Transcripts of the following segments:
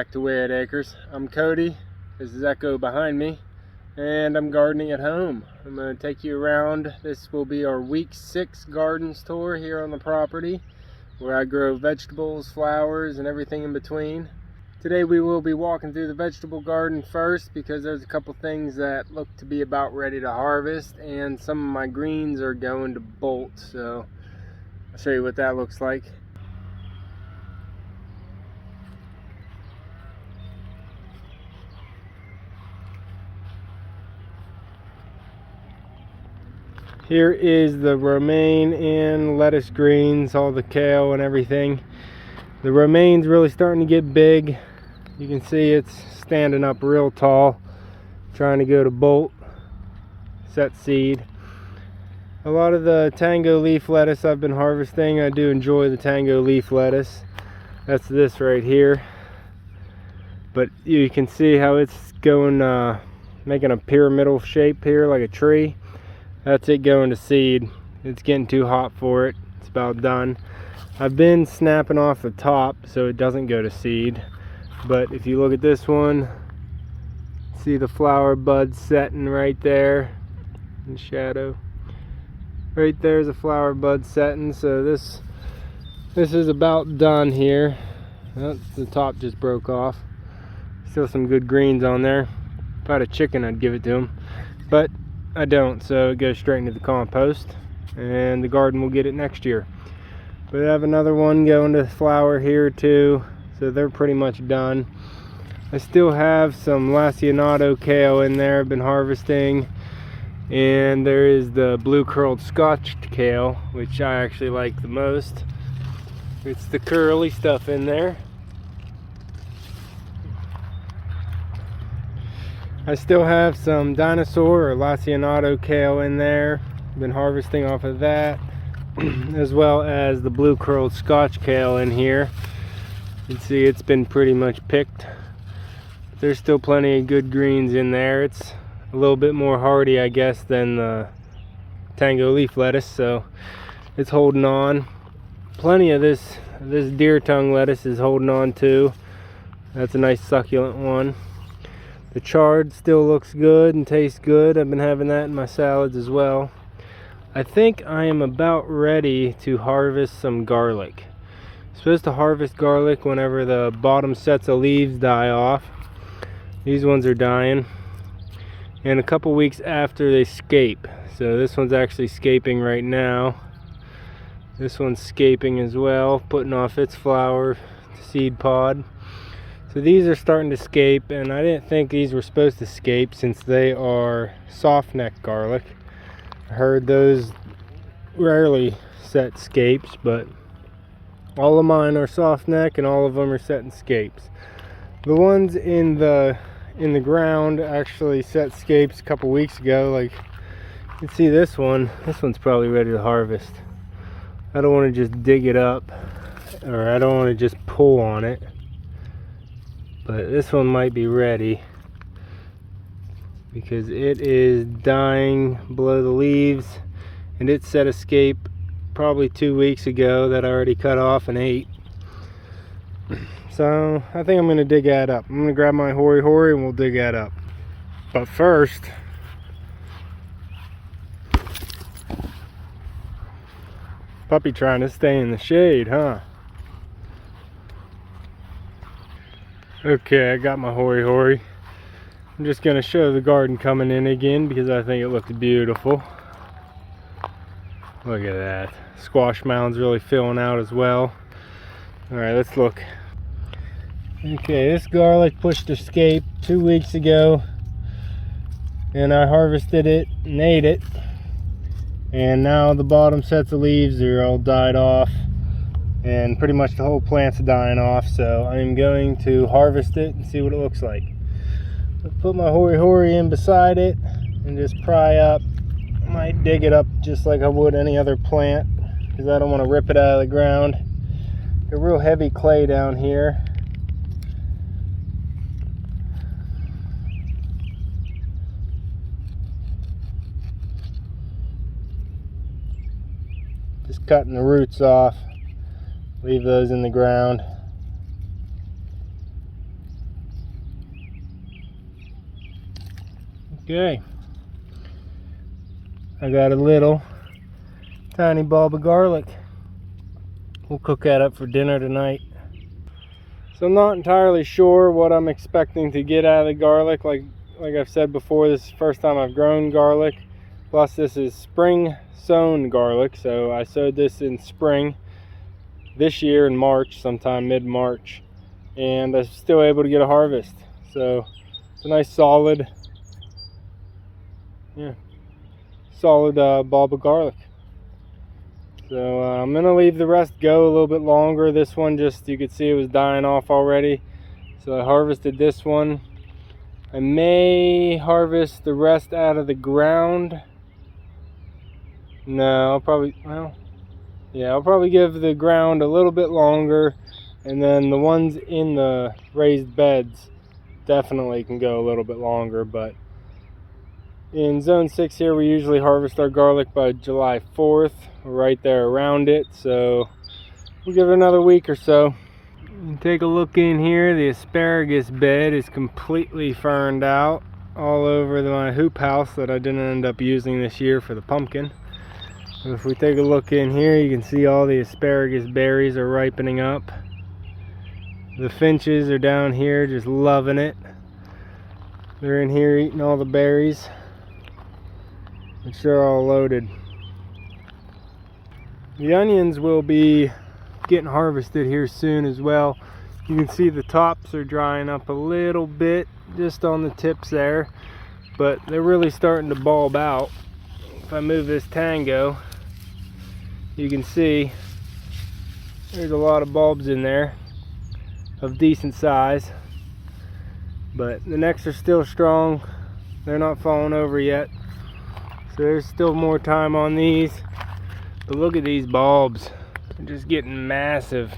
back to Whitt Acres. I'm Cody, this is Echo behind me, and I'm gardening at home. I'm going to take you around. This will be our week 6 gardens tour here on the property, where I grow vegetables, flowers, and everything in between. Today we will be walking through the vegetable garden first because there's a couple things that look to be about ready to harvest, and some of my greens are going to bolt, so I'll show you what that looks like. Here is the romaine and lettuce greens, all the kale and everything. The romaine's really starting to get big. You can see it's standing up real tall, trying to go to bolt, set seed. A lot of the tango leaf lettuce I've been harvesting. I do enjoy the tango leaf lettuce. That's this right here. But you can see how it's going, making a pyramidal shape here like a tree. That's it going to seed. It's getting too hot for it. It's about done. I've been snapping off the top so it doesn't go to seed. But if you look at this one, see the flower buds setting right there in shadow. Right there's a flower bud setting. So this is about done here. Oh, the top just broke off. Still some good greens on there. If I had a chicken, I'd give it to him. But I don't, so it goes straight into the compost, and the garden will get it next year. But I have another one going to flower here too, so they're pretty much done. I still have some lacinato kale in there I've been harvesting, and there is the blue curled scotched kale, which I actually like the most. It's the curly stuff in there. I still have some dinosaur or lacinato kale in there. Been harvesting off of that, as well as the blue curled scotch kale in here. You can see it's been pretty much picked. There's still plenty of good greens in there. It's a little bit more hardy, I guess, than the tango leaf lettuce, so it's holding on. Plenty of this deer tongue lettuce is holding on too. That's a nice succulent one. The chard still looks good and tastes good. I've been having that in my salads as well. I think I am about ready to harvest some garlic. I'm supposed to harvest garlic whenever the bottom sets of leaves die off. These ones are dying. And a couple weeks after they scape. So this one's actually scaping right now. This one's scaping as well, putting off its flower seed pod. So these are starting to scape, and I didn't think these were supposed to scape since they are soft neck garlic. I heard those rarely set scapes, but all of mine are soft neck and all of them are setting scapes. The ones in the ground actually set scapes a couple weeks ago. Like you can see this one's probably ready to harvest. I don't want to just dig it up, or I don't want to just pull on it. But this one might be ready because it is dying below the leaves, and it set a scape probably 2 weeks ago that I already cut off and ate. So I think I'm going to dig that up. I'm going to grab my hori and we'll dig that up. But first, puppy trying to stay in the shade, huh? Okay, I got my hori. I'm just going to show the garden coming in again because I think it looks beautiful. Look at that. Squash mound's really filling out as well. Alright, let's look. Okay, this garlic pushed a scape 2 weeks ago, and I harvested it and ate it. And now the bottom sets of leaves are all died off, and pretty much the whole plant's dying off, so I'm going to harvest it and see what it looks like. I'll put my hori in beside it and just pry up. I might dig it up just like I would any other plant because I don't want to rip it out of the ground. Got real heavy clay down here. Just cutting the roots off. Leave those in the ground. Okay, I got a little tiny bulb of garlic. We'll cook that up for dinner tonight. So I'm not entirely sure what I'm expecting to get out of the garlic. Like I've said before, this is the first time I've grown garlic. Plus this is spring sown garlic, so I sowed this in spring this year in March, sometime mid-March, and I'm still able to get a harvest. So it's a nice solid bulb of garlic. So I'm gonna leave the rest go a little bit longer. This one, just, you could see it was dying off already, so I harvested this one. I may harvest the rest out of the ground. No, I'll probably give the ground a little bit longer, and then the ones in the raised beds definitely can go a little bit longer. But in zone 6 here, we usually harvest our garlic by July 4th, right there around it, so we'll give it another week or so. Take a look in here. The asparagus bed is completely ferned out all over my hoop house that I didn't end up using this year for the pumpkin. If we take a look in here, you can see all the asparagus berries are ripening up. The finches are down here just loving it. They're in here eating all the berries, which they're all loaded. The onions will be getting harvested here soon as well. You can see the tops are drying up a little bit just on the tips there, but they're really starting to bulb out. If I move this tango, you can see there's a lot of bulbs in there of decent size, but the necks are still strong. They're not falling over yet, so there's still more time on these. But look at these bulbs, they're just getting massive.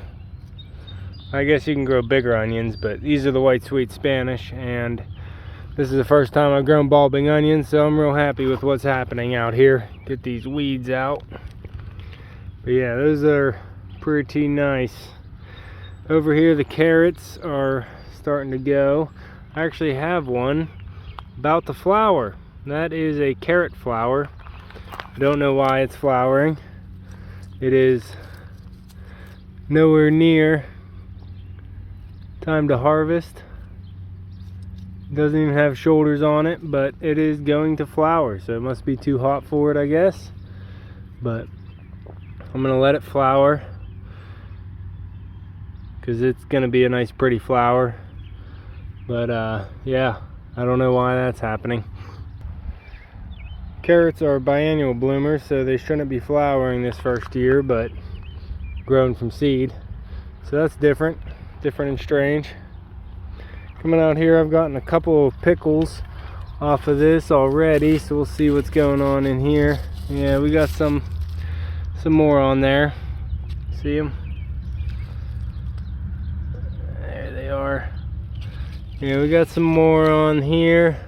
I guess you can grow bigger onions, but these are the white sweet Spanish, and this is the first time I've grown bulbing onions, so I'm real happy with what's happening out here. Get these weeds out. But yeah, those are pretty nice. Over here the carrots are starting to go. I actually have one about to flower. That is a carrot flower. I don't know why it's flowering. It is nowhere near time to harvest. Doesn't even have shoulders on it, but it is going to flower, so it must be too hot for it, I guess. But I'm gonna let it flower because it's gonna be a nice pretty flower. But yeah, I don't know why that's happening. Carrots are biennial bloomers, so they shouldn't be flowering this first year, but grown from seed, so that's different and strange. Coming out here, I've gotten a couple of pickles off of this already, so we'll see what's going on in here. Yeah, we got some more on there. See them? There they are. Yeah, we got some more on here,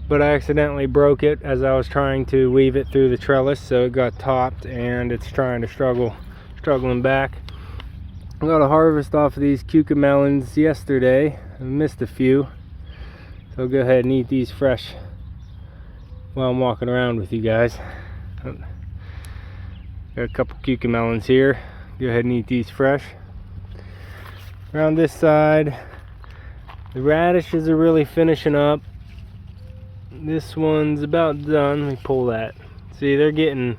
but I accidentally broke it as I was trying to weave it through the trellis, so it got topped and it's trying to struggling back. I got a harvest off of these cucamelons yesterday. I missed a few, so I'll go ahead and eat these fresh while I'm walking around with you guys. Got a couple cucamelons here. Go ahead and eat these fresh. Around this side, the radishes are really finishing up. This one's about done. Let me pull that. See, they're getting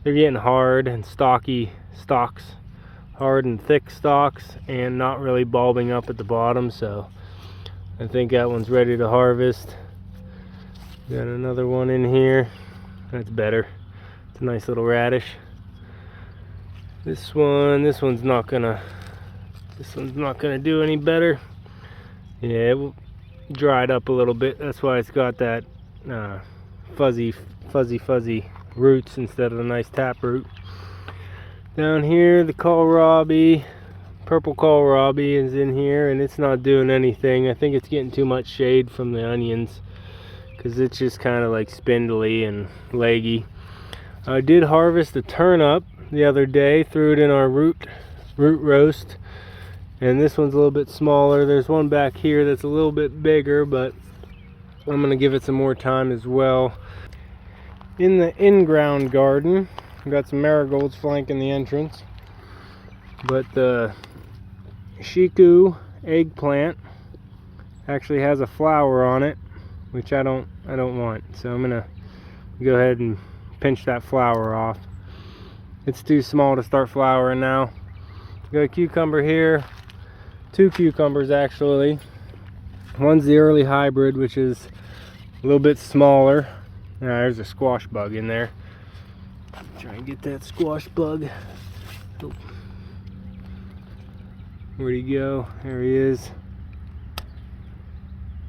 hard and stocky stalks, hard and thick stalks, and not really bulbing up at the bottom. So I think that one's ready to harvest. Got another one in here. That's better. It's a nice little radish. This one's not gonna do any better. Yeah, it dried up a little bit. That's why it's got that fuzzy roots instead of a nice taproot. Down here, the kohlrabi, purple kohlrabi is in here, and it's not doing anything. I think it's getting too much shade from the onions because it's just kind of like spindly and leggy. I did harvest a turnip the other day, threw it in our root roast, and this one's a little bit smaller. There's one back here that's a little bit bigger, but I'm gonna give it some more time as well. In the in-ground garden, we've got some marigolds flanking the entrance, but the Shiku eggplant actually has a flower on it, which I don't want. So I'm gonna go ahead and pinch that flower off. It's too small to start flowering now. Got a cucumber here, 2 cucumbers actually. One's the early hybrid, which is a little bit smaller. There's a squash bug in there. Try and get that squash bug. Oh. Where'd he go? There he is.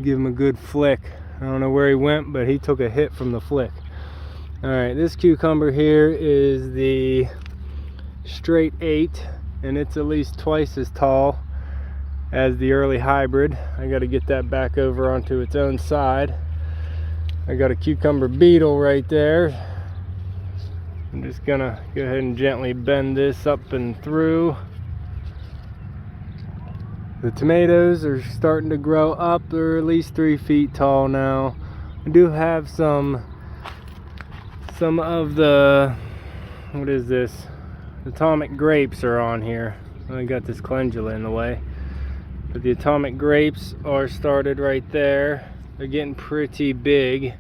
Give him a good flick. I don't know where he went, but he took a hit from the flick. Alright, this cucumber here is the straight 8, and it's at least twice as tall as the early hybrid. I got to get that back over onto its own side. I got a cucumber beetle right there. I'm just gonna go ahead and gently bend this up and through. The tomatoes are starting to grow up. They're at least 3 feet tall now. I do have some of the, what is this? Atomic grapes are on here. I got this calendula in the way. But the atomic grapes are started right there. They're getting pretty big.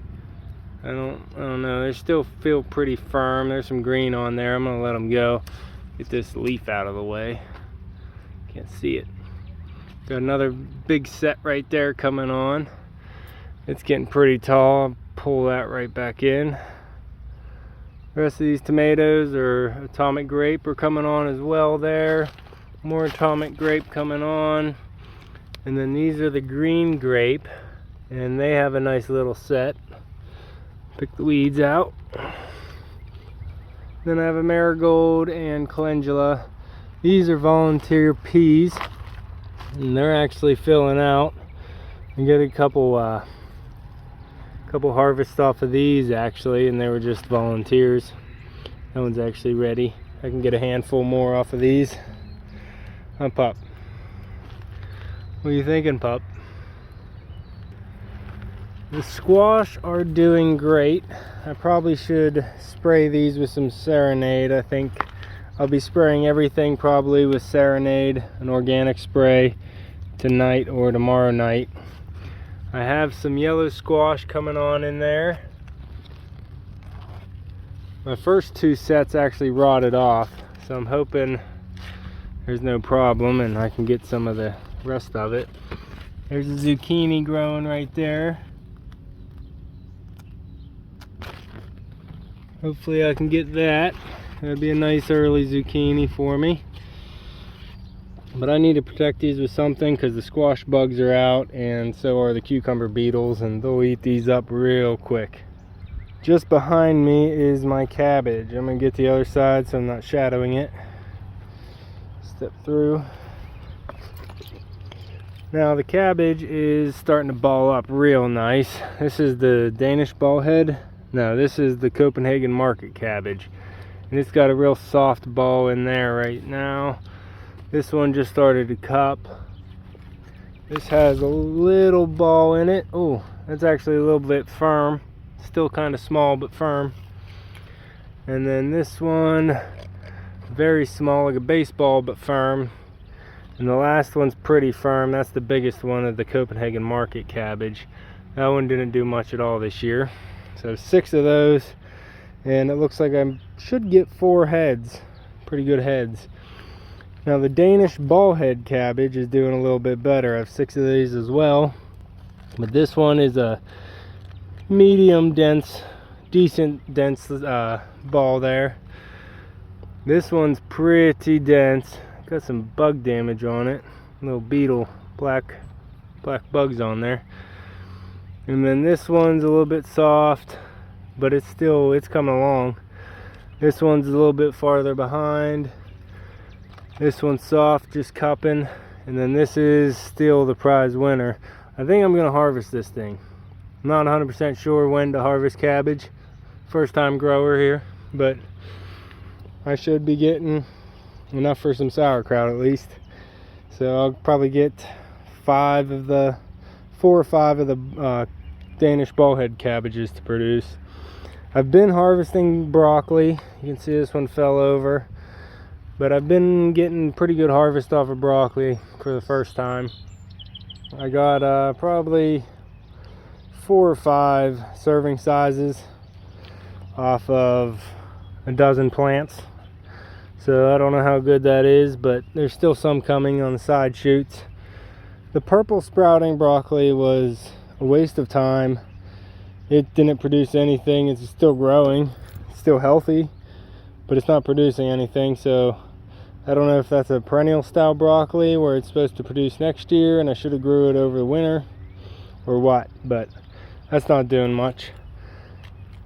I don't know. They still feel pretty firm. There's some green on there. I'm gonna let them go. Get this leaf out of the way. Can't see it. Got another big set right there coming on. It's getting pretty tall. I'll pull that right back in. The rest of these tomatoes are atomic grape are coming on as well there. More atomic grape coming on. And then these are the green grape, and they have a nice little set. Pick the weeds out. Then I have a marigold and calendula. These are volunteer peas, and they're actually filling out. I got a couple harvests off of these actually, and they were just volunteers. That one's actually ready. I can get a handful more off of these. Huh, pup? What are you thinking, pup? The squash are doing great. I probably should spray these with some Serenade. I think I'll be spraying everything probably with Serenade, an organic spray, tonight or tomorrow night. I have some yellow squash coming on in there. My first 2 sets actually rotted off, so I'm hoping there's no problem and I can get some of the rest of it. There's a zucchini growing right there. Hopefully I can get that. That'd be a nice early zucchini for me. But I need to protect these with something because the squash bugs are out, and so are the cucumber beetles, and they'll eat these up real quick. Just behind me is my cabbage. I'm gonna get the other side so I'm not shadowing it. Step through. Now the cabbage is starting to ball up real nice. This is the Danish ball head. No, this is the Copenhagen market cabbage. And it's got a real soft ball in there right now. This one just started to cup. This has a little ball in it. Oh, that's actually a little bit firm. Still kind of small but firm. And then this one, very small, like a baseball but firm. And the last one's pretty firm. That's the biggest one of the Copenhagen market cabbage. That one didn't do much at all this year. So 6 of those, and it looks like I should get 4 heads. Pretty good heads. Now the Danish ball head cabbage is doing a little bit better. I have 6 of these as well. But this one is a medium dense, decent dense ball there. This one's pretty dense. Got some bug damage on it. Little beetle, black bugs on there. And then this one's a little bit soft, but it's coming along. This one's a little bit farther behind. This one's soft, just cupping. And then this is still the prize winner. I think I'm gonna harvest this thing. I'm not 100% sure when to harvest cabbage. First time grower here, but I should be getting enough for some sauerkraut at least. So I'll probably get 4 or 5 of the Danish ballhead cabbages to produce. I've been harvesting broccoli. You can see this one fell over, but I've been getting pretty good harvest off of broccoli for the first time. I got probably 4 or 5 serving sizes off of a dozen plants. So I don't know how good that is, but there's still some coming on the side shoots. The purple sprouting broccoli was a waste of time. It didn't produce anything. It's still growing, it's still healthy, but it's not producing anything. So I don't know if that's a perennial style broccoli where it's supposed to produce next year and I should have grew it over the winter or what, but that's not doing much.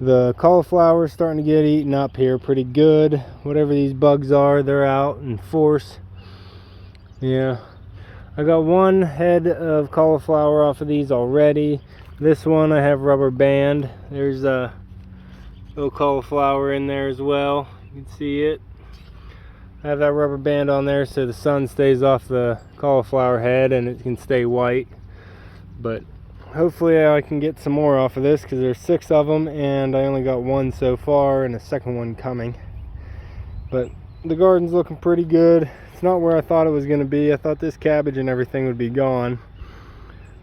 The cauliflower is starting to get eaten up here pretty good. Whatever these bugs are, they're out in force. Yeah, I got 1 head of cauliflower off of these already. This one I have rubber band. There's a little cauliflower in there as well. You can see it. I have that rubber band on there so the sun stays off the cauliflower head and it can stay white. But hopefully I can get some more off of this because there's 6 of them and I only got 1 so far and a second one coming. But the garden's looking pretty good. It's not where I thought it was going to be. I thought this cabbage and everything would be gone.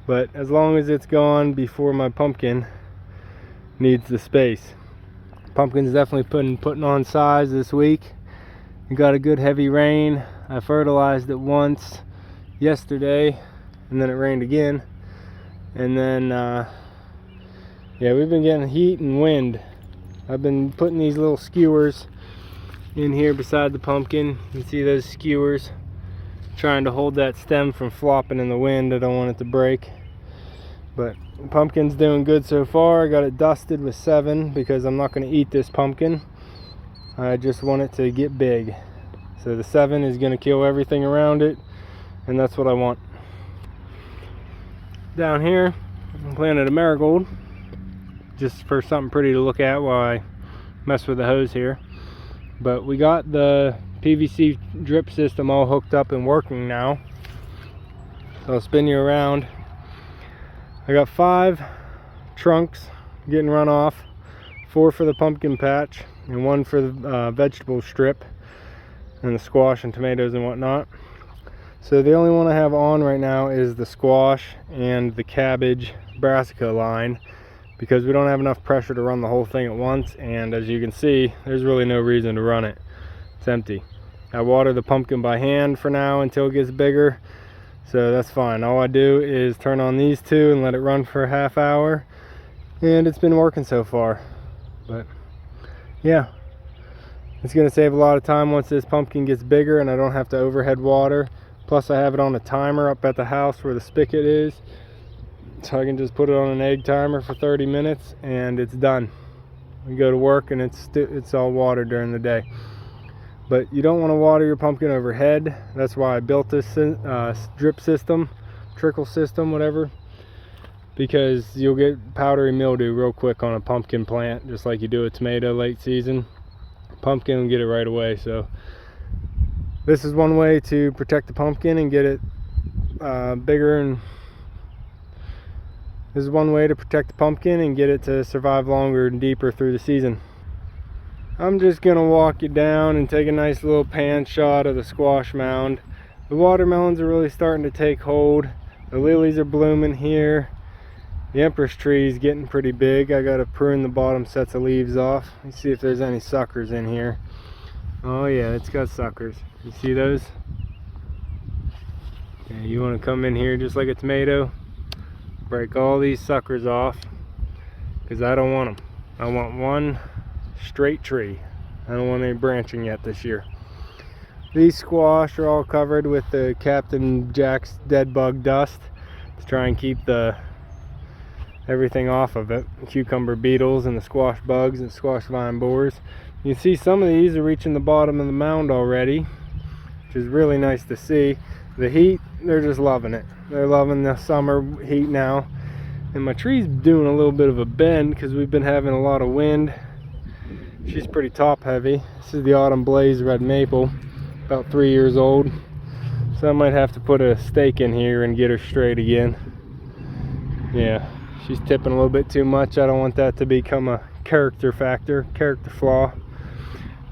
But as long as it's gone before my pumpkin needs the space. Pumpkin's definitely putting on size this week. We got a good heavy rain. I fertilized it once yesterday and then it rained again. And then yeah, we've been getting heat and wind. I've been putting these little skewers in here beside the pumpkin. You can see those skewers trying to hold that stem from flopping in the wind. I don't want it to break. But the pumpkin's doing good so far. I got it dusted with 7 because I'm not going to eat this pumpkin. I just want it to get big. So the 7 is going to kill everything around it, and that's what I want. Down here, I planted a marigold just for something pretty to look at while I mess with the hose here. But we got the PVC drip system all hooked up and working now. So I'll spin you around. I got 5 trunks getting run off, 4 for the pumpkin patch and 1 for the vegetable strip and the squash and tomatoes and whatnot. So the only one I have on right now is the squash and the cabbage brassica line because we don't have enough pressure to run the whole thing at once, and as you can see there's really no reason to run it. It's empty. I water the pumpkin by hand for now until it gets bigger, so that's fine. All I do is turn on these 2 and let it run for a half hour, and it's been working so far. But yeah, it's going to save a lot of time once this pumpkin gets bigger and I don't have to overhead water. Plus I have it on a timer up at the house where the spigot is, so I can just put it on an egg timer for 30 minutes and it's done. We go to work and it's all water during the day. But you don't want to water your pumpkin overhead. That's why I built this drip system, trickle system, whatever, because you'll get powdery mildew real quick on a pumpkin plant, just like you do a tomato late season. Pumpkin will get it right away. So this is one way to protect the pumpkin and get it bigger, and this is one way to protect the pumpkin and get it to survive longer and deeper through the season. I'm just gonna walk you down and take a nice little pan shot of the squash mound. The watermelons are really starting to take hold. The lilies are blooming here. The empress tree is getting pretty big. I gotta prune the bottom sets of leaves off. Let's see if there's any suckers in here. Oh yeah, it's got suckers. You see those? Yeah, you want to come in here just like a tomato, break all these suckers off, because I don't want them. I want one straight tree. I don't want any branching yet this year. These squash are all covered with the Captain Jack's dead bug dust to try and keep everything off of it. Cucumber beetles and the squash bugs and squash vine borers. You can see some of these are reaching the bottom of the mound already, which is really nice to see. The heat, they're just loving it. They're loving the summer heat now. And my tree's doing a little bit of a bend because we've been having a lot of wind. She's pretty top heavy. This is the Autumn Blaze red maple, about 3 years old. So I might have to put a stake in here and get her straight again. Yeah, She's tipping a little bit too much. I don't want that to become a character flaw.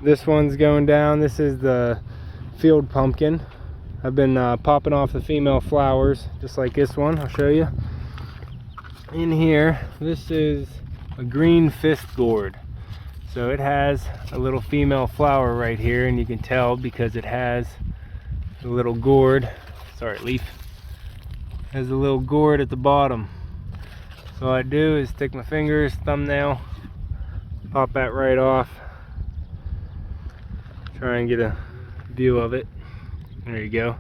This one's going down. This is the field pumpkin. I've been popping off the female flowers just like this one. I'll show you. In here, this is a green fist gourd. So it has a little female flower right here, and you can tell because it has a little gourd. Sorry, leaf. Has a little gourd at the bottom. So all I do is stick my fingers, thumbnail, pop that right off. Try and get a view of it. There you go.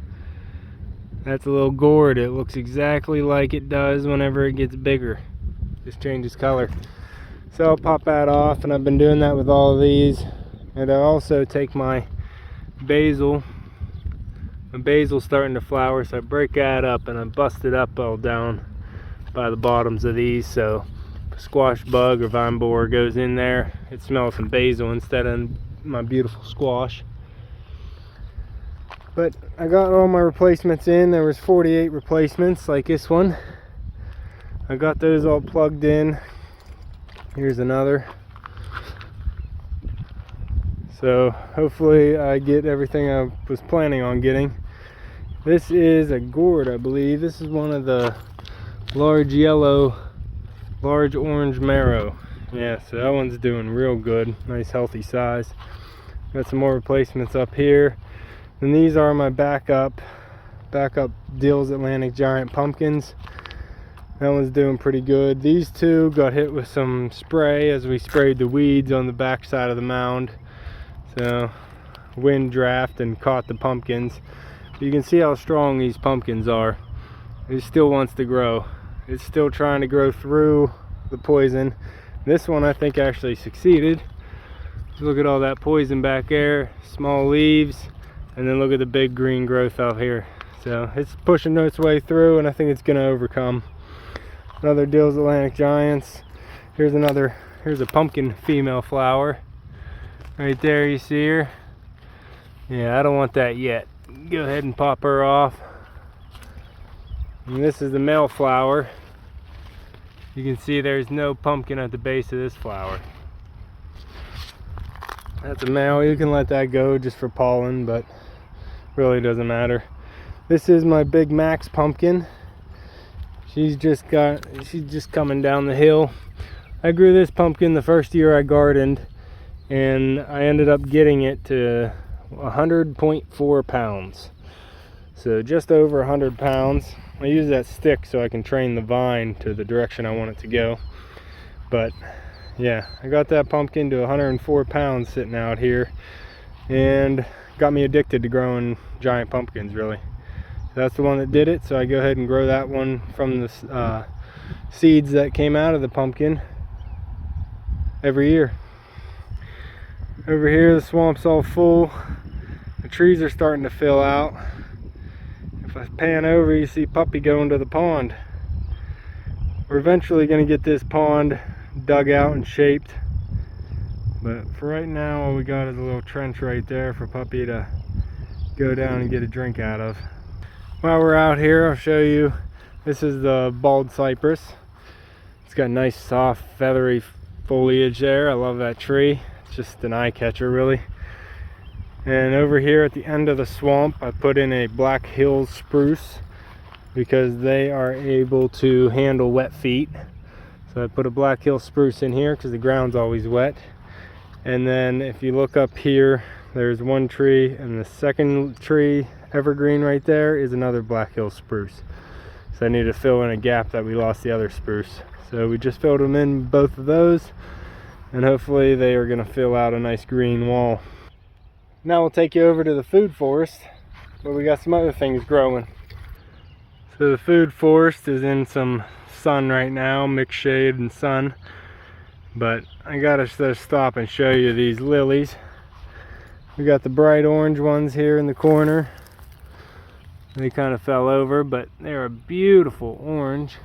That's a little gourd. It looks exactly like it does whenever it gets bigger. Just changes color. So I'll pop that off, and I've been doing that with all of these. And I also take my basil. My basil's starting to flower, so I break that up and I bust it up all down by the bottoms of these. So if a squash bug or vine borer goes in there, it smells some basil instead of my beautiful squash. But I got all my replacements in. There was 48 replacements like this one. I got those all plugged in. Here's another. So hopefully I get everything I was planning on getting. This is a gourd, I believe. This is one of the large yellow, large orange marrow. Yeah, so that one's doing real good. Nice healthy size. Got some more replacements up here. And these are my backup Dill's Atlantic Giant pumpkins. That one's doing pretty good. These two got hit with some spray as we sprayed the weeds on the back side of the mound. So wind draft and caught the pumpkins. But you can see how strong these pumpkins are. It still wants to grow. It's still trying to grow through the poison. This one I think actually succeeded. Look at all that poison back there, small leaves, and then look at the big green growth out here. So it's pushing its way through, and I think it's going to overcome. Another Dill's Atlantic Giants. Here's a pumpkin female flower. Right there, you see her? Yeah, I don't want that yet. Go ahead and pop her off. And this is the male flower. You can see there's no pumpkin at the base of this flower. That's a male. You can let that go just for pollen, but really doesn't matter. This is my Big Max pumpkin. She's just coming down the hill. I grew this pumpkin the first year I gardened, and I ended up getting it to 100.4 pounds. So just over 100 pounds. I use that stick so I can train the vine to the direction I want it to go. But yeah, I got that pumpkin to 104 pounds sitting out here, and got me addicted to growing giant pumpkins, really. That's the one that did it, so I go ahead and grow that one from the seeds that came out of the pumpkin every year. Over here the swamp's all full. The trees are starting to fill out. If I pan over, you see Puppy going to the pond. We're eventually going to get this pond dug out and shaped, but for right now all we got is a little trench right there for Puppy to go down and get a drink out of. While we're out here, I'll show you. This is the bald cypress. It's got nice soft feathery foliage there. I love that tree. It's just an eye catcher, really. And over here at the end of the swamp, I put in a Black Hills spruce because they are able to handle wet feet. So I put a Black Hills spruce in here because the ground's always wet. And then if you look up here, there's one tree, and the second tree, evergreen right there, is another Black Hills spruce. So I need to fill in a gap that we lost the other spruce. So we just filled them in, both of those, and hopefully they are going to fill out a nice green wall. Now we'll take you over to the food forest, where we got some other things growing. So the food forest is in some sun right now, mixed shade and sun, but I gotta stop and show you these lilies. We got the bright orange ones here in the corner. They kind of fell over, but they're a beautiful orange.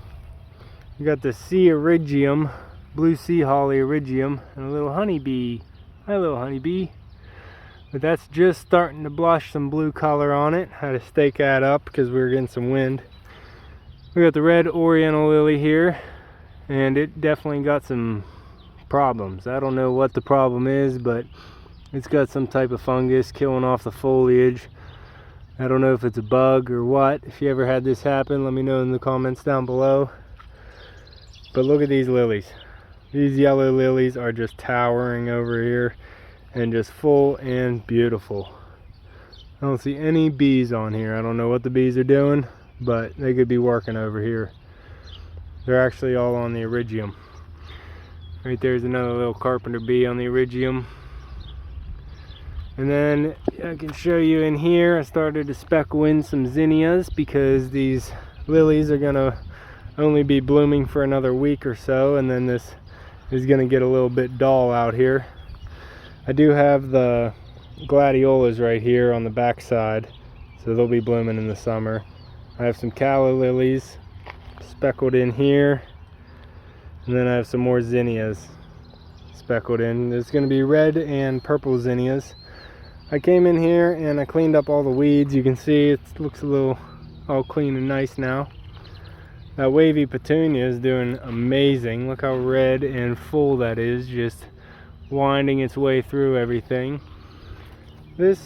We got the sea iridium, blue sea holly iridium, and a little honeybee. Hi, little honeybee. But that's just starting to blush some blue color on it. Had to stake that up because we were getting some wind. We got the red oriental lily here. and it definitely got some problems. I don't know what the problem is, but it's got some type of fungus killing off the foliage. I don't know if it's a bug or what. If you ever had this happen, let me know in the comments down below. But look at these lilies. These yellow lilies are just towering over here and just full and beautiful. I don't see any bees on here. I don't know what the bees are doing, but they could be working over here. They're actually all on the erigeum. Right there's another little carpenter bee on the erigeum. And then I can show you in here, I started to speckle in some zinnias because these lilies are gonna only be blooming for another week or so, and then this is gonna get a little bit dull out here. I do have the gladiolas right here on the back side, so they'll be blooming in the summer. I have some calla lilies speckled in here, and then I have some more zinnias speckled in. There's going to be red and purple zinnias. I came in here and I cleaned up all the weeds. You can see it looks a little all clean and nice now. That wavy petunia is doing amazing. Look how red and full that is, just winding its way through everything. This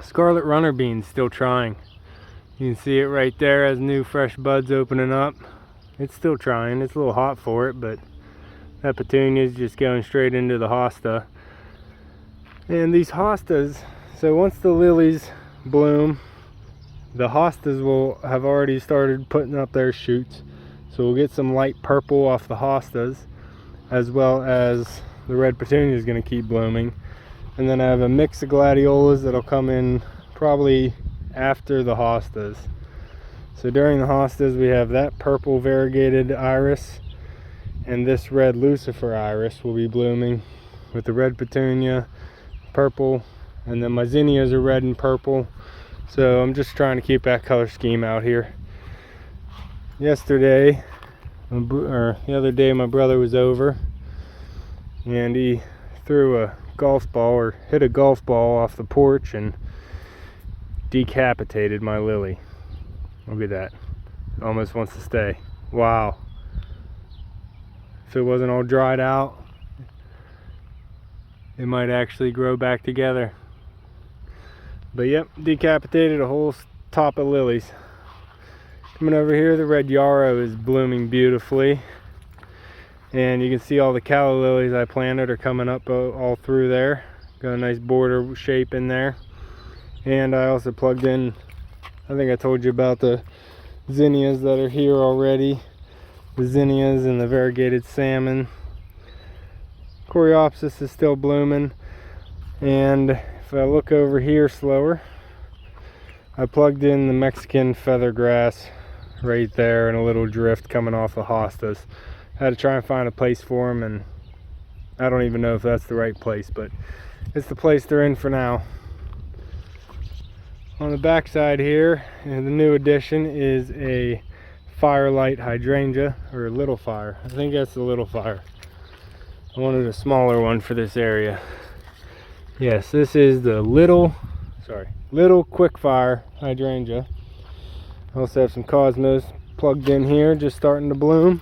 scarlet runner bean's still trying. You can see it right there as new fresh buds opening up. It's still trying. It's a little hot for it, but that petunia is just going straight into the hosta. And these hostas, so once the lilies bloom, the hostas will have already started putting up their shoots. So we'll get some light purple off the hostas, as well as the red petunia is going to keep blooming. And then I have a mix of gladiolas that'll come in probably after the hostas. So during the hostas we have that purple variegated iris, and this red lucifer iris will be blooming with the red petunia, purple, and then my zinnias are red and purple. So I'm just trying to keep that color scheme out here. Yesterday, or the other day, my brother was over and he threw a golf ball, or hit a golf ball off the porch, and decapitated my lily. Look at that. It almost wants to stay. Wow. If it wasn't all dried out, it might actually grow back together. But yep, decapitated a whole top of lilies. Coming over here, the red yarrow is blooming beautifully. And you can see all the calla lilies I planted are coming up all through there. Got a nice border shape in there. And I also plugged in, I think I told you about the zinnias that are here already. The zinnias and the variegated salmon. Coreopsis is still blooming. And if I look over here slower, I plugged in the Mexican feathergrass right there, and a little drift coming off the hostas. I had to try and find a place for them, and I don't even know if that's the right place, but it's the place they're in for now. On the back side here, and the new addition is a firelight hydrangea, or a little fire. I think that's the little fire. I wanted a smaller one for this area. Yes, this is the little quick fire hydrangea. I also have some cosmos plugged in here, just starting to bloom.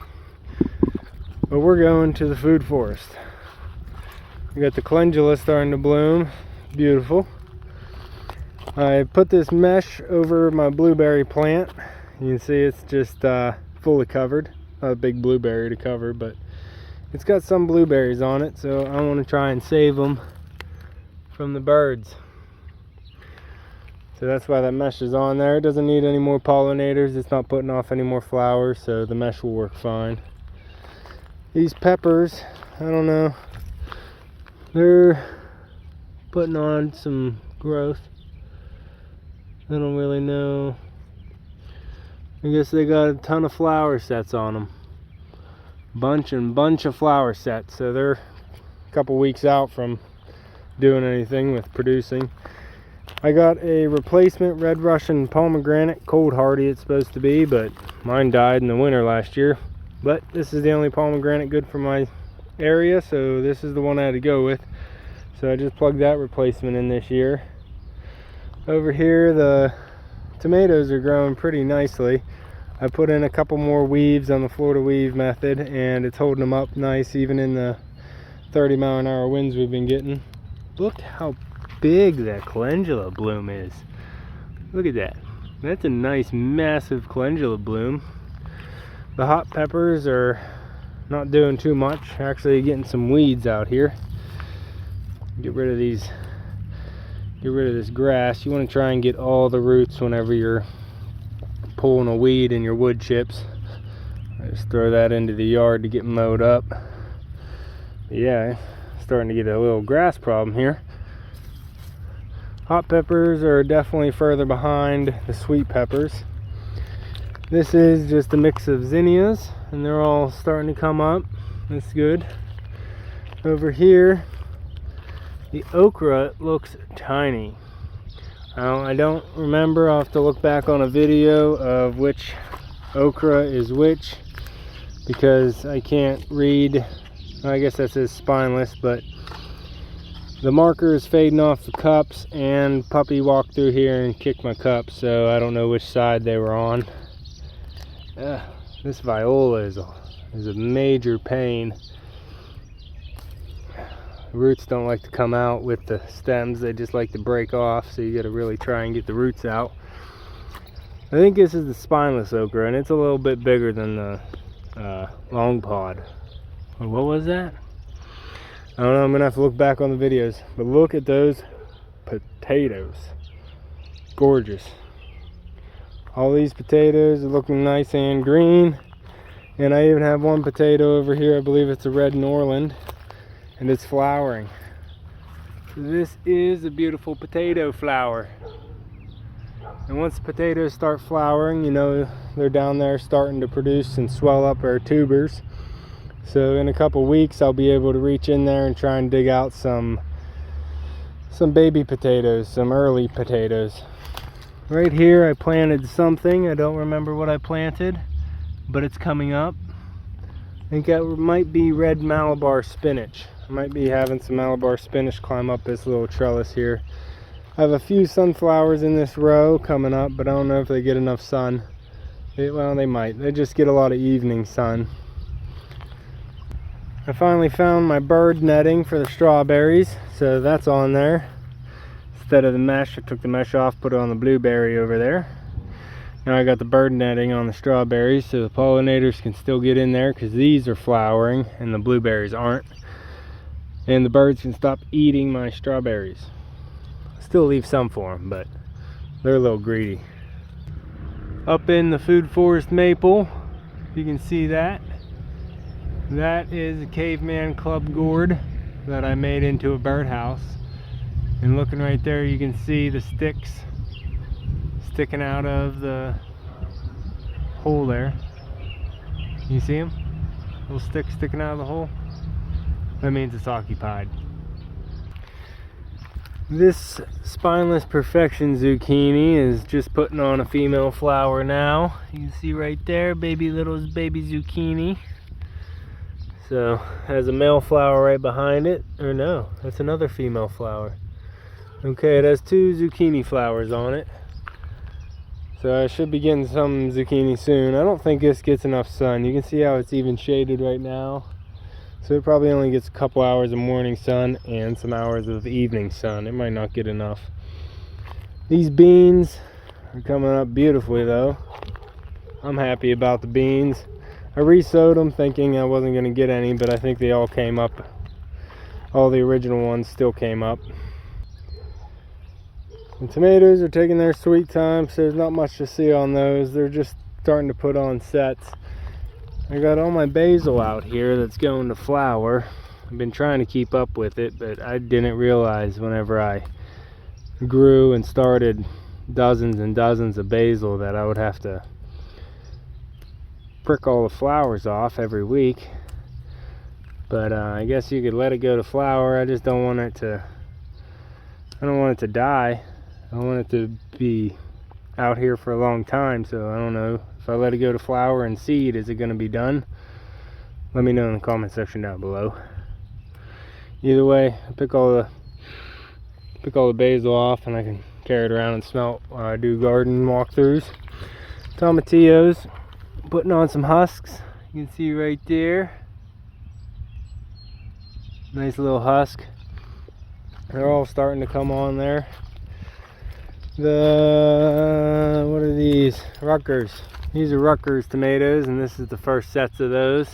But we're going to the food forest. We got the calendula starting to bloom. Beautiful. I put this mesh over my blueberry plant. You can see it's just fully covered. Not a big blueberry to cover, but it's got some blueberries on it, so I want to try and save them from the birds. So that's why that mesh is on there. It doesn't need any more pollinators. It's not putting off any more flowers, so the mesh will work fine. These peppers, I don't know, they're putting on some growth. I don't really know. I guess they got a ton of flower sets on them. Bunch of flower sets. So they're a couple weeks out from doing anything with producing. I got a replacement red Russian pomegranate, cold hardy it's supposed to be, but mine died in the winter last year. But this is the only pomegranate good for my area, so this is the one I had to go with. So I just plugged that replacement in this year. Over here the tomatoes are growing pretty nicely. I put in a couple more weaves on the Florida weave method, and it's holding them up nice even in the 30-mile-an-hour winds we've been getting. Look how big that calendula bloom is. Look at that. That's a nice massive calendula bloom. The hot peppers are not doing too much, actually getting some weeds out here. Get rid of these, get rid of this grass. You want to try and get all the roots whenever you're pulling a weed in your wood chips. I just throw that into the yard to get mowed up. But yeah, starting to get a little grass problem here. Hot peppers are definitely further behind the sweet peppers. This is just a mix of zinnias, and they're all starting to come up. That's good. Over here, the okra looks tiny. I don't remember. I'll have to look back on a video of which okra is which, because I can't read. I guess that says spineless, but the marker is fading off the cups, and puppy walked through here and kicked my cups, so I don't know which side they were on. This viola is a major pain. The roots don't like to come out with the stems, they just like to break off, so you got to really try and get the roots out. I think this is the spineless okra, and it's a little bit bigger than the long pod. What was that? I don't know, I'm gonna have to look back on the videos. But look at those potatoes. Gorgeous. All these potatoes are looking nice and green. And I even have one potato over here, I believe it's a red Norland, and it's flowering. So this is a beautiful potato flower. And once the potatoes start flowering, you know, they're down there starting to produce and swell up our tubers. So in a couple weeks I'll be able to reach in there and try and dig out some baby potatoes, some early potatoes. Right here I planted something. I don't remember what I planted, but it's coming up. I think that might be red Malabar spinach. I might be having some Malabar spinach climb up this little trellis here. I have a few sunflowers in this row coming up, but I don't know if they get enough sun. Well, they might. They just get a lot of evening sun. I finally found my bird netting for the strawberries, so that's on there. Instead of the mesh, I took the mesh off, put it on the blueberry over there. Now I got the bird netting on the strawberries, so the pollinators can still get in there, because these are flowering and the blueberries aren't. And the birds can stop eating my strawberries. Still leave some for them, but they're a little greedy. Up in the food forest maple, you can see that. That is a caveman club gourd that I made into a birdhouse. And looking right there, you can see the sticks sticking out of the hole there. You see them? Little sticks sticking out of the hole? That means it's occupied. This spineless perfection zucchini is just putting on a female flower now. You can see right there, baby zucchini. So has a male flower right behind it, or no, that's another female flower. Okay, it has two zucchini flowers on it. So I should be getting some zucchini soon. I don't think this gets enough sun. You can see how it's even shaded right now. So it probably only gets a couple hours of morning sun and some hours of evening sun. It might not get enough. These beans are coming up beautifully though. I'm happy about the beans. I re-sowed them thinking I wasn't going to get any, but I think they all came up. All the original ones still came up. The tomatoes are taking their sweet time, so there's not much to see on those. They're just starting to put on sets. I got all my basil out here that's going to flower. I've been trying to keep up with it, but I didn't realize whenever I grew and started dozens and dozens of basil that I would have to prick all the flowers off every week. But I guess you could let it go to flower. I just don't want it to, I don't want it to die. I want it to be out here for a long time, so I don't know. If I let it go to flower and seed, is it going to be done? Let me know in the comment section down below. Either way, I pick all the basil off, and I can carry it around and smell it while I do garden walkthroughs. Tomatillos putting on some husks. You can see right there. Nice little husk. They're all starting to come on there. What are these? Rutgers. These are Rutgers tomatoes, and this is the first sets of those.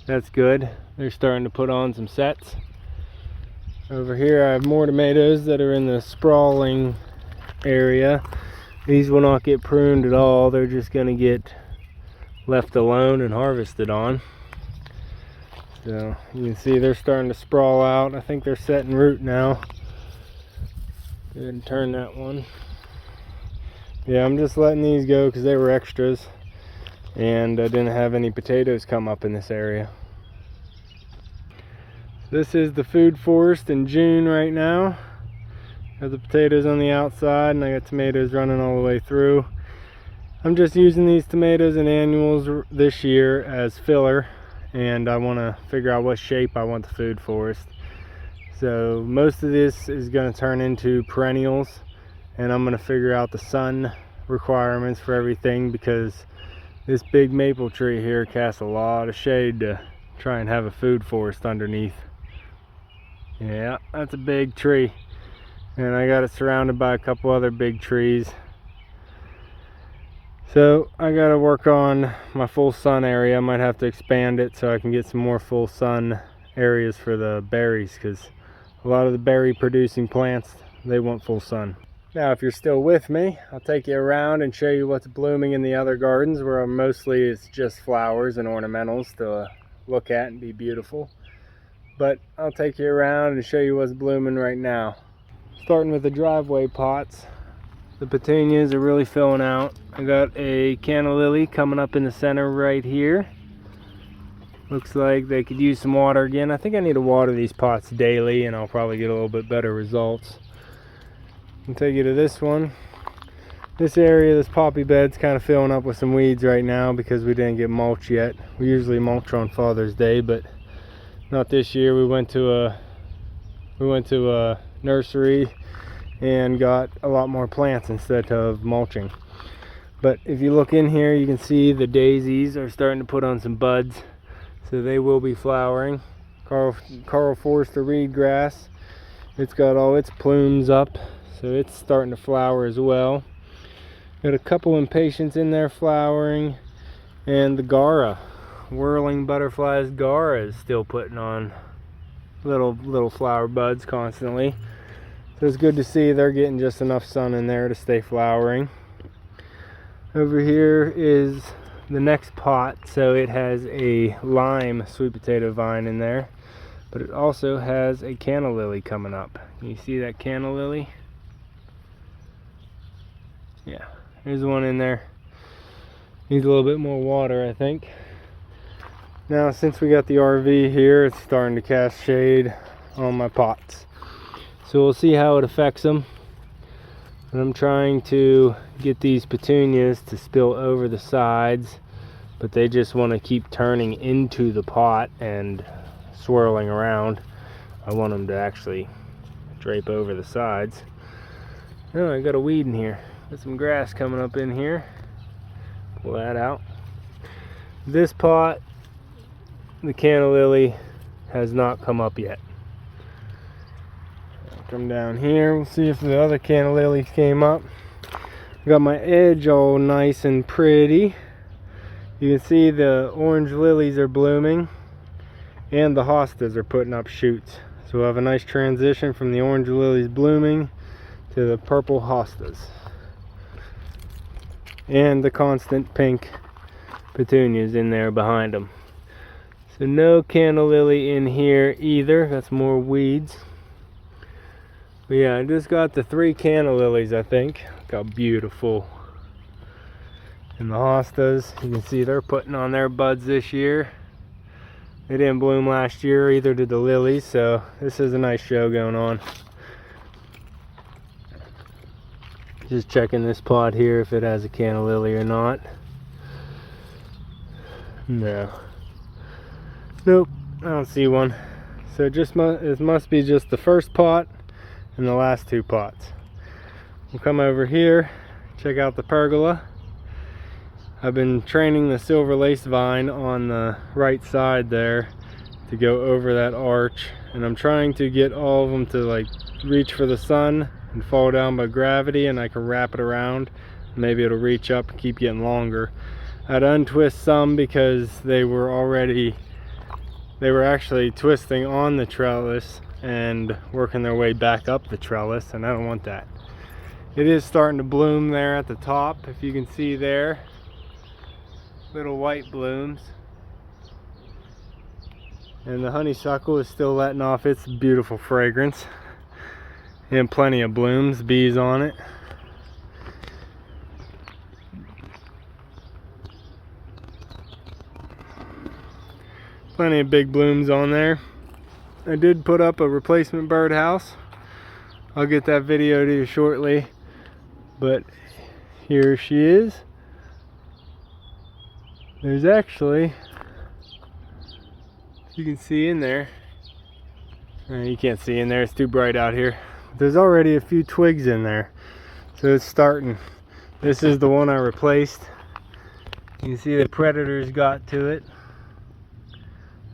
That's good. They're starting to put on some sets. Over here I have more tomatoes that are in the sprawling area. These will not get pruned at all. They're just going to get left alone and harvested on. So you can see they're starting to sprawl out. I think they're setting root now. Go ahead and turn that one. Yeah, I'm just letting these go because they were extras, and I didn't have any potatoes come up in this area. This is the food forest in June right now. Got the potatoes on the outside, and I got tomatoes running all the way through. I'm just using these tomatoes and annuals this year as filler, and I want to figure out what shape I want the food forest. So most of this is going to turn into perennials, and I'm going to figure out the sun requirements for everything, because this big maple tree here casts a lot of shade to try and have a food forest underneath. Yeah, that's a big tree, and I got it surrounded by a couple other big trees. So I got to work on my full sun area. I might have to expand it so I can get some more full sun areas for the berries, because a lot of the berry producing plants, they want full sun. Now if you're still with me, I'll take you around and show you what's blooming in the other gardens, where mostly it's just flowers and ornamentals to look at and be beautiful. But I'll take you around and show you what's blooming right now. Starting with the driveway pots. The petunias are really filling out. I got a canna lily coming up in the center right here. Looks like they could use some water again. I think I need to water these pots daily, and I'll probably get a little bit better results. I'll take you to this one. This area, this poppy bed's kind of filling up with some weeds right now because we didn't get mulch yet. We usually mulch on Father's Day, but not this year. We went to a nursery and got a lot more plants instead of mulching. But if you look in here, you can see the daisies are starting to put on some buds, so they will be flowering. Carl Forster reed grass, it's got all its plumes up, so it's starting to flower as well. Got a couple impatiens in there flowering, and the Gara, whirling butterflies Gara, is still putting on little flower buds constantly. So it's good to see they're getting just enough sun in there to stay flowering. Over here is the next pot. So it has a lime sweet potato vine in there, but it also has a canna lily coming up. Can you see that canna lily? Yeah, there's one in there. Needs a little bit more water, I think. Now since we got the RV here, it's starting to cast shade on my pots. So we'll see how it affects them. And I'm trying to get these petunias to spill over the sides, but they just want to keep turning into the pot and swirling around. I want them to actually drape over the sides. Oh, I got a weed in here. Got some grass coming up in here. Pull that out. This pot, the canna lily, has not come up yet. Come down here, we'll see if the other canna lilies came up. Got my edge all nice and pretty. You can see the orange lilies are blooming, and the hostas are putting up shoots. So we'll have a nice transition from the orange lilies blooming to the purple hostas. And the constant pink petunias in there behind them. So no canna lily in here either. Got some more weeds. But yeah, I just got the 3 canna lilies, I think. Look how beautiful. And the hostas, you can see they're putting on their buds this year. They didn't bloom last year, either did the lilies, so this is a nice show going on. Just checking this pot here if it has a canna lily or not. No. Nope, I don't see one. So it must be just the first pot and the last 2 pots. We'll come over here, check out the pergola. I've been training the silver lace vine on the right side there to go over that arch, and I'm trying to get all of them to like reach for the sun and fall down by gravity, and I can wrap it around. Maybe it'll reach up and keep getting longer. I'd untwist some because they were actually twisting on the trellis and working their way back up the trellis, and I don't want that. It is starting to bloom there at the top, if you can see there. Little white blooms. And the honeysuckle is still letting off its beautiful fragrance. And plenty of blooms, bees on it. Plenty of big blooms on there. I did put up a replacement birdhouse. I'll get that video to you shortly. But here she is. There's actually, you can see in there. You can't see in there, it's too bright out here. There's already a few twigs in there. So it's starting. This is the one I replaced. You can see the predators got to it.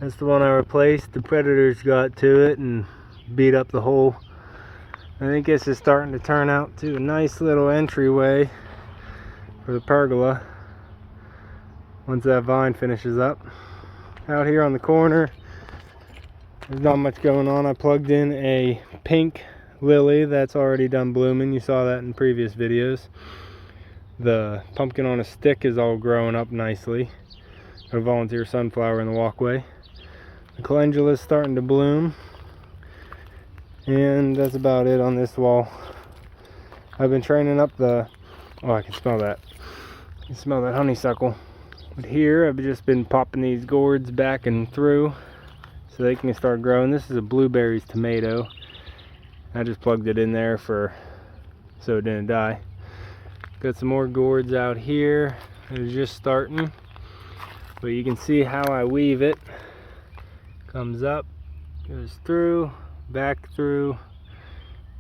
That's the one I replaced. The predators got to it and beat up the hole. I think this is starting to turn out to a nice little entryway for the pergola once that vine finishes up. Out here on the corner, there's not much going on. I plugged in a pink lily that's already done blooming. You saw that in previous videos. The pumpkin on a stick is all growing up nicely. Got a volunteer sunflower in the walkway. The calendula is starting to bloom. And that's about it on this wall. I've been training up the, oh, I can smell that. I can smell that honeysuckle. But here I've just been popping these gourds back and through so they can start growing. This is a blueberries tomato. I just plugged it in there so it didn't die. Got some more gourds out here. It's just starting. But you can see how I weave it. Comes up, goes through, back through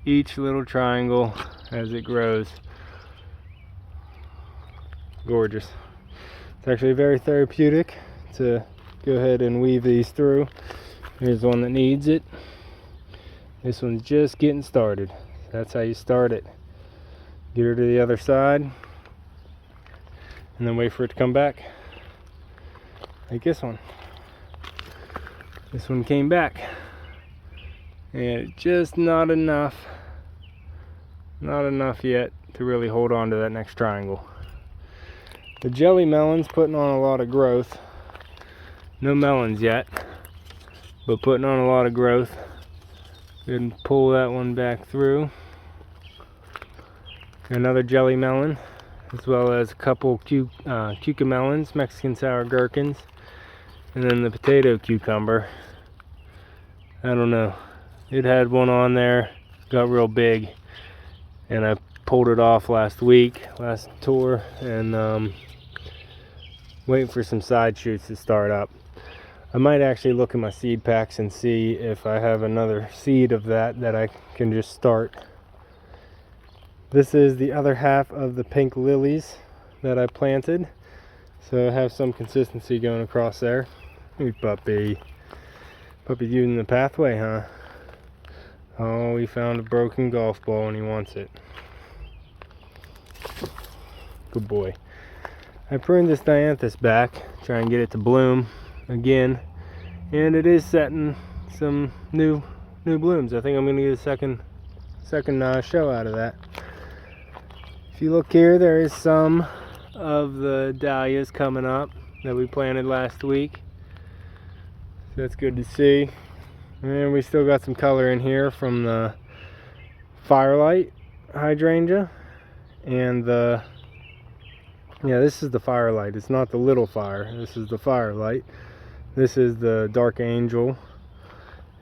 each little triangle as it grows. Gorgeous. It's actually very therapeutic to go ahead and weave these through. Here's one that needs it. This one's just getting started. That's how you start it. Get her to the other side and then wait for it to come back. Like this one. This one came back. And it's just not enough yet to really hold on to that next triangle. The jelly melon's putting on a lot of growth. No melons yet, but putting on a lot of growth. Go ahead and pull that one back through. Another jelly melon, as well as a couple cucamelons, Mexican sour gherkins, and then the potato cucumber. I don't know. It had one on there, got real big, and I pulled it off last tour, and waiting for some side shoots to start up. I might actually look at my seed packs and see if I have another seed of that I can just start. This is the other half of the pink lilies that I planted, so I have some consistency going across there. Hey puppy. Puppy using the pathway, huh? Oh, he found a broken golf ball and he wants it. Good boy. I pruned this dianthus back, try and get it to bloom again, and it is setting some new blooms. I think I'm going to get a second show out of that. If you look here, there is some of the dahlias coming up that we planted last week. So that's good to see. And we still got some color in here from the Firelight hydrangea and this is the Firelight. It's not the Little Fire. This is the Firelight. This is the Dark Angel.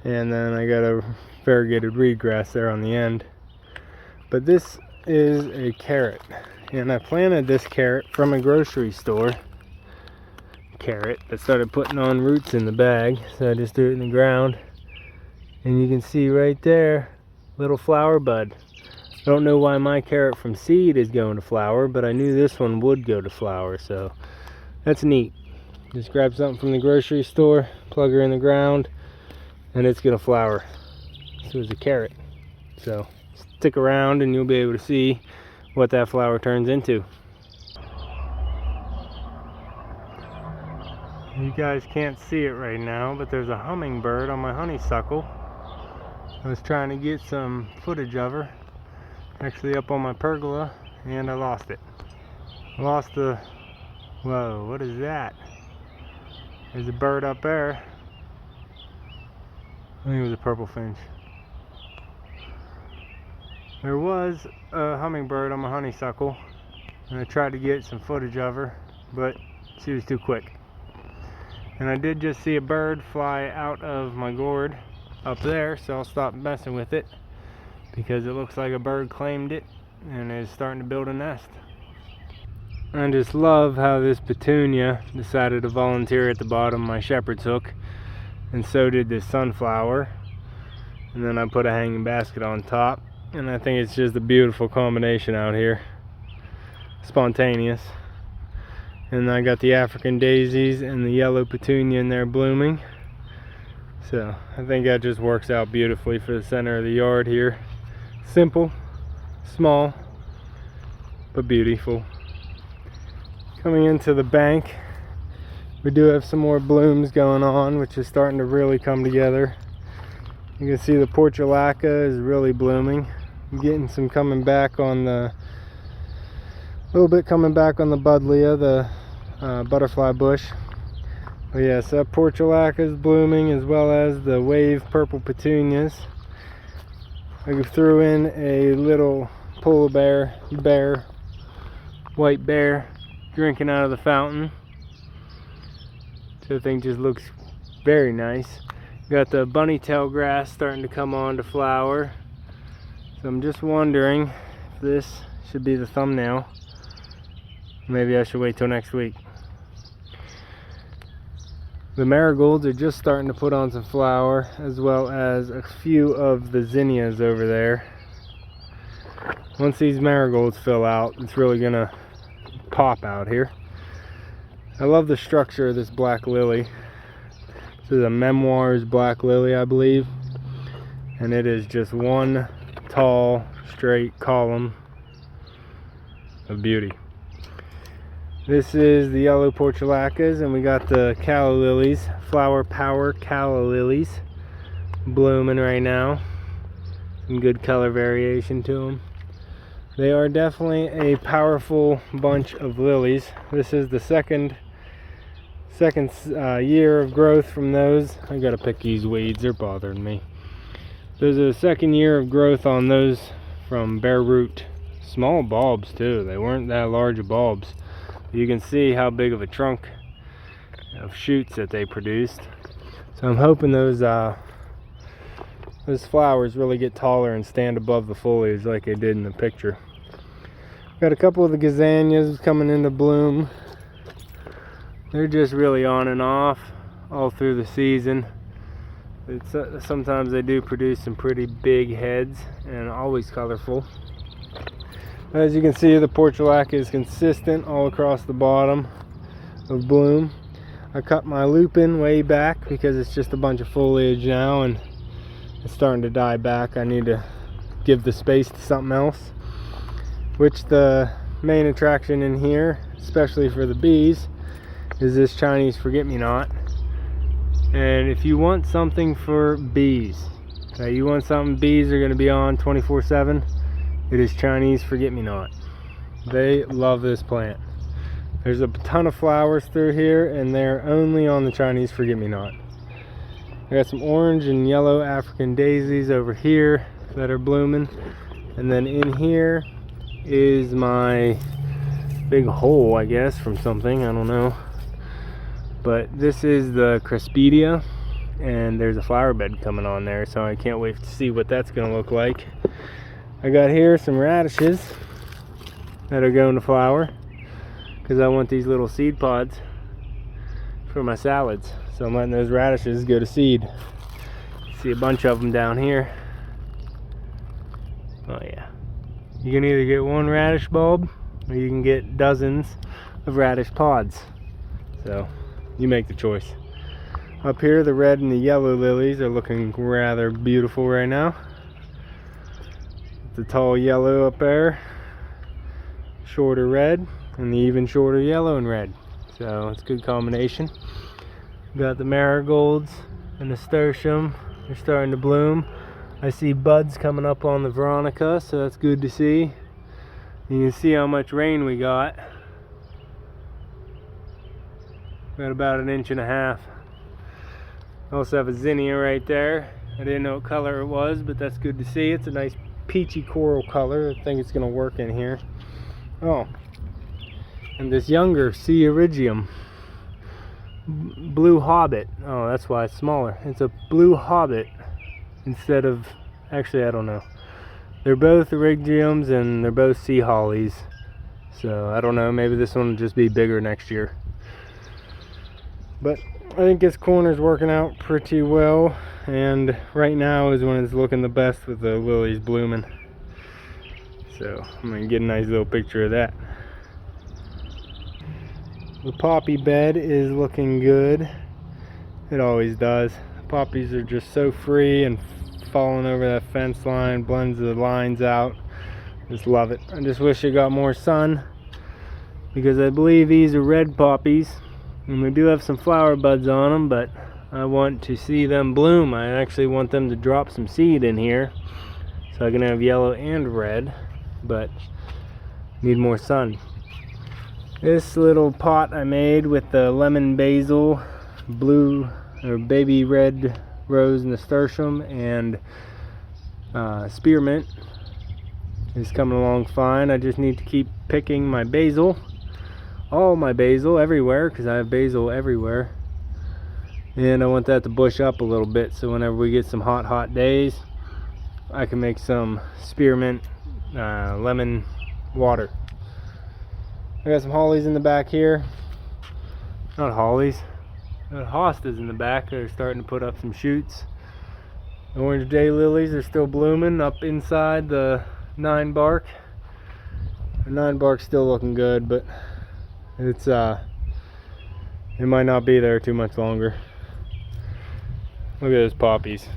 And then I got a variegated reed grass there on the end. But this is a carrot. And I planted this carrot from a grocery store. Carrot that started putting on roots in the bag. So I just threw it in the ground. And you can see right there, little flower bud. I don't know why my carrot from seed is going to flower, but I knew this one would go to flower, so that's neat. Just grab something from the grocery store, plug her in the ground, and it's gonna flower. So it's a carrot. So stick around and you'll be able to see what that flower turns into. You guys can't see it right now, but there's a hummingbird on my honeysuckle. I was trying to get some footage of her, actually up on my pergola, and I lost it. I lost the, whoa, what is that? There's a bird up there. I think it was a purple finch. There was a hummingbird on my honeysuckle, and I tried to get some footage of her, but she was too quick. And I did just see a bird fly out of my gourd up there, so I'll stop messing with it because it looks like a bird claimed it and is starting to build a nest. I just love how this petunia decided to volunteer at the bottom of my shepherd's hook, and so did this sunflower. And then I put a hanging basket on top, and I think it's just a beautiful combination out here. Spontaneous. And I got the African daisies and the yellow petunia in there blooming. So I think that just works out beautifully for the center of the yard here. Simple, small, but beautiful. Coming into the bank, we do have some more blooms going on, which is starting to really come together. You can see the portulaca is really blooming. I'm getting some coming back on the, a little bit coming back on the buddleia, the butterfly bush. But yes, that portulaca is blooming, as well as the wave purple petunias. I threw in a little polar bear, white bear, drinking out of the fountain. So the thing just looks very nice. Got the bunny tail grass starting to come on to flower. So I'm just wondering if this should be the thumbnail. Maybe I should wait till next week. The marigolds are just starting to put on some flower, as well as a few of the zinnias over there. Once these marigolds fill out, it's really gonna pop out here. I love the structure of this black lily. This is a Memoirs black lily, I believe, and it is just one tall straight column of beauty. This is the yellow portulacas, and we got the calla lilies, Flower Power calla lilies, blooming right now. Some good color variation to them. They are definitely a powerful bunch of lilies. This is the second year of growth from those. I gotta pick these weeds, they're bothering me. There's a second year of growth on those from bare root. Small bulbs too, they weren't that large of bulbs. You can see how big of a trunk of shoots that they produced. So I'm hoping those flowers really get taller and stand above the foliage like they did in the picture. Got a couple of the gazanias coming into bloom. They're just really on and off all through the season. Sometimes they do produce some pretty big heads and always colorful. As you can see, the portulaca is consistent all across the bottom of bloom. I cut my lupin way back because it's just a bunch of foliage now and it's starting to die back. I need to give the space to something else, which the main attraction in here, especially for the bees, is this Chinese forget-me-not. And if you want something for bees, you want something bees are going to be on 24/7, it is Chinese forget-me-not. They love this plant. There's a ton of flowers through here, and they're only on the Chinese forget-me-not. I got some orange and yellow African daisies over here that are blooming, and then in here is my big hole, I guess, from something, I don't know. But this is the Cresspedia, and there's a flower bed coming on there, so I can't wait to see what that's going to look like. I got here some radishes that are going to flower because I want these little seed pods for my salads. So I'm letting those radishes go to seed. See a bunch of them down here. Oh yeah, You can either get one radish bulb or you can get dozens of radish pods. So you make the choice. Up here, the red and the yellow lilies are looking rather beautiful right now. The tall yellow up there, shorter red, and the even shorter yellow and red. So it's a good combination. Got the marigolds and nasturtium. They're starting to bloom. I see buds coming up on the veronica, so that's good to see. You can see how much rain we got. Got about 1.5 inches. Also have a zinnia right there. I didn't know what color it was, but that's good to see. It's a nice peachy coral color. I think it's going to work in here. Oh, and this younger C. iridium, blue hobbit. Oh, that's why it's smaller. It's a blue hobbit instead of, actually I don't know. They're both iridiums and they're both sea hollies. So I don't know, maybe this one will just be bigger next year. But I think this corner's working out pretty well, and right now is when it's looking the best with the lilies blooming. So I'm gonna get a nice little picture of that. The poppy bed is looking good. It always does. Poppies are just so free and falling over that fence line, blends the lines out. Just love it. I just wish it got more sun, because I believe these are red poppies. And we do have some flower buds on them, but I want to see them bloom. I actually want them to drop some seed in here, so I can have yellow and red, but need more sun. This little pot I made with the lemon basil, blue or baby red rose nasturtium, and spearmint is coming along fine. I just need to keep picking my basil. All my basil everywhere, because I have basil everywhere, and I want that to bush up a little bit, so whenever we get some hot days I can make some spearmint lemon water. I got some hollies in the back here. Not hollies, hostas in the back. They're starting to put up some shoots. The orange daylilies are still blooming up inside the 9 bark. The 9 bark's still looking good, but it's it might not be there too much longer. Look at those poppies,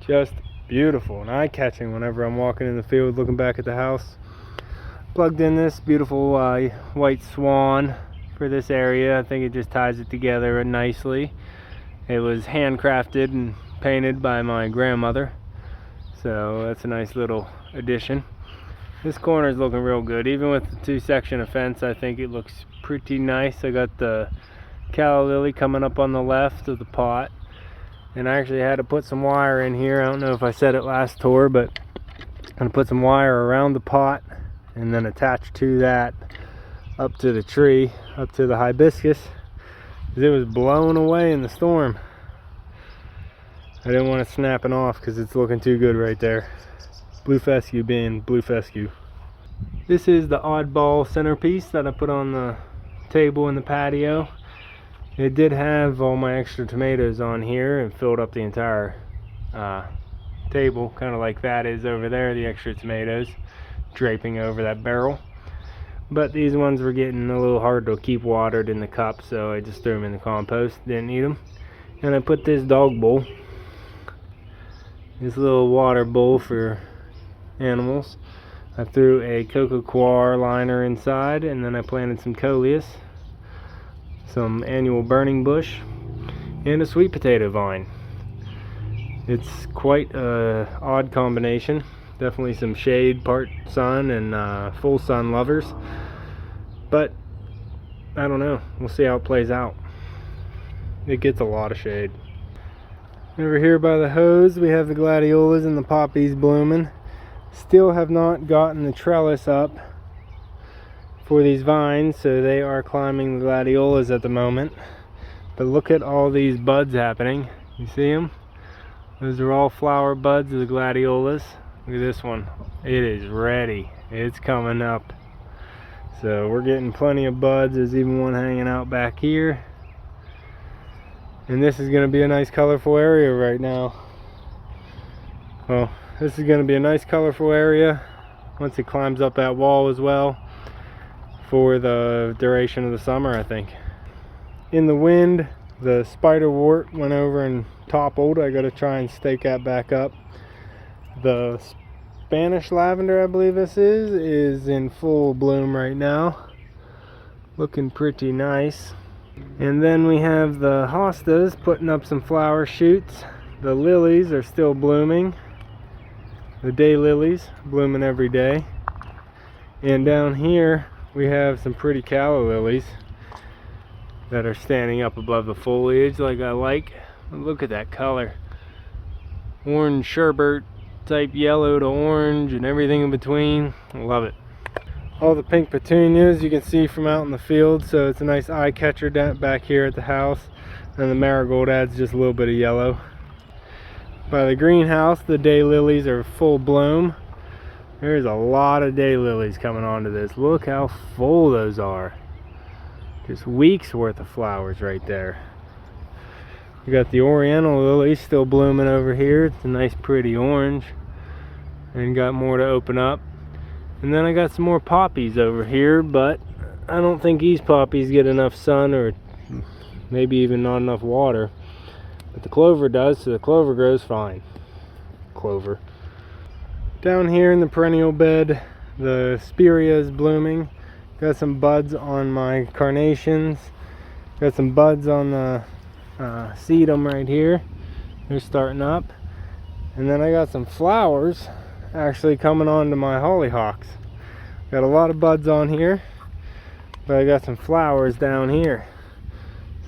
just beautiful and eye-catching whenever I'm walking in the field looking back at the house. Plugged in this beautiful white swan for this area. I think it just ties it together nicely. It was handcrafted and painted by my grandmother, so that's a nice little addition. This corner is looking real good. Even with the 2-section of fence, I think it looks pretty nice. I got the calla lily coming up on the left of the pot, and I actually had to put some wire in here. I don't know if I said it last tour, but I'm gonna put some wire around the pot and then attach to that up to the tree, up to the hibiscus, because it was blown away in the storm. I didn't want it snapping off because it's looking too good right there. Blue fescue being blue fescue. This is the oddball centerpiece that I put on the table in the patio. It did have all my extra tomatoes on here and filled up the entire table, kind of like that is over there, the extra tomatoes draping over that barrel. But these ones were getting a little hard to keep watered in the cup, so I just threw them in the compost, didn't need them. And I put this dog bowl, this little water bowl for animals. I threw a coco coir liner inside, and then I planted some coleus, some annual burning bush, and a sweet potato vine. It's quite a odd combination. Definitely some shade, part sun, and full sun lovers. But I don't know, we'll see how it plays out. It gets a lot of shade. Over here by the hose we have the gladiolas and the poppies blooming. Still have not gotten the trellis up for these vines, so they are climbing the gladiolas at the moment. But look at all these buds happening. You see them? Those are all flower buds of the gladiolas. Look at this one. It is ready. It's coming up. So we're getting plenty of buds. There's even one hanging out back here. And this is going to be a nice colorful area right now. Well, this is going to be a nice colorful area once it climbs up that wall as well, for the duration of the summer, I think. In the wind, the spiderwort went over and toppled. I gotta try and stake that back up. The Spanish lavender, I believe this is in full bloom right now. Looking pretty nice. And then we have the hostas putting up some flower shoots. The lilies are still blooming. The day lilies blooming every day. And down here we have some pretty calla lilies that are standing up above the foliage like I like. Look at that color. Orange sherbet type yellow to orange and everything in between. I love it. All the pink petunias you can see from out in the field, so it's a nice eye catcher back here at the house. And the marigold adds just a little bit of yellow. By the greenhouse, the daylilies are full bloom. There's a lot of daylilies coming onto this. Look how full those are. Just weeks worth of flowers right there. We got the oriental lily still blooming over here. It's a nice pretty orange. And got more to open up. And then I got some more poppies over here, but I don't think these poppies get enough sun, or maybe even not enough water. But the clover does, so the clover grows fine. Clover. Down here in the perennial bed, the spirea is blooming. Got some buds on my carnations. Got some buds on the sedum right here. They're starting up. And then I got some flowers actually coming on to my hollyhocks. Got a lot of buds on here, but I got some flowers down here.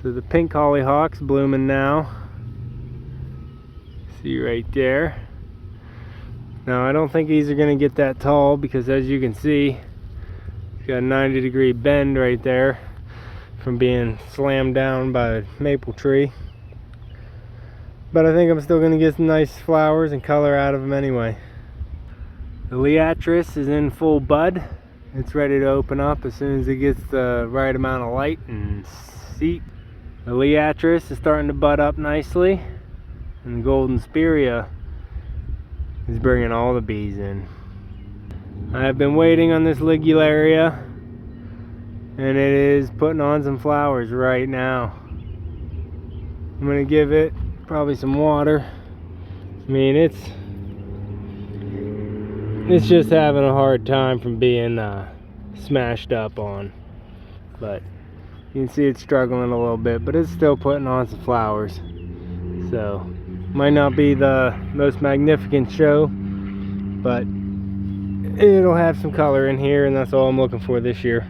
So the pink hollyhocks blooming now. See right there. Now I don't think these are going to get that tall because, as you can see, it's got a 90-degree bend right there from being slammed down by a maple tree. But I think I'm still going to get some nice flowers and color out of them anyway. The Liatris is in full bud. It's ready to open up as soon as it gets the right amount of light and seat. The Liatris is starting to bud up nicely, and the golden spirea is bringing all the bees in. I have been waiting on this ligularia, and it is putting on some flowers right now. I'm going to give it probably some water. I mean, it's just having a hard time from being smashed up on, but you can see it's struggling a little bit, but it's still putting on some flowers. So might not be the most magnificent show, but it'll have some color in here, and that's all I'm looking for this year.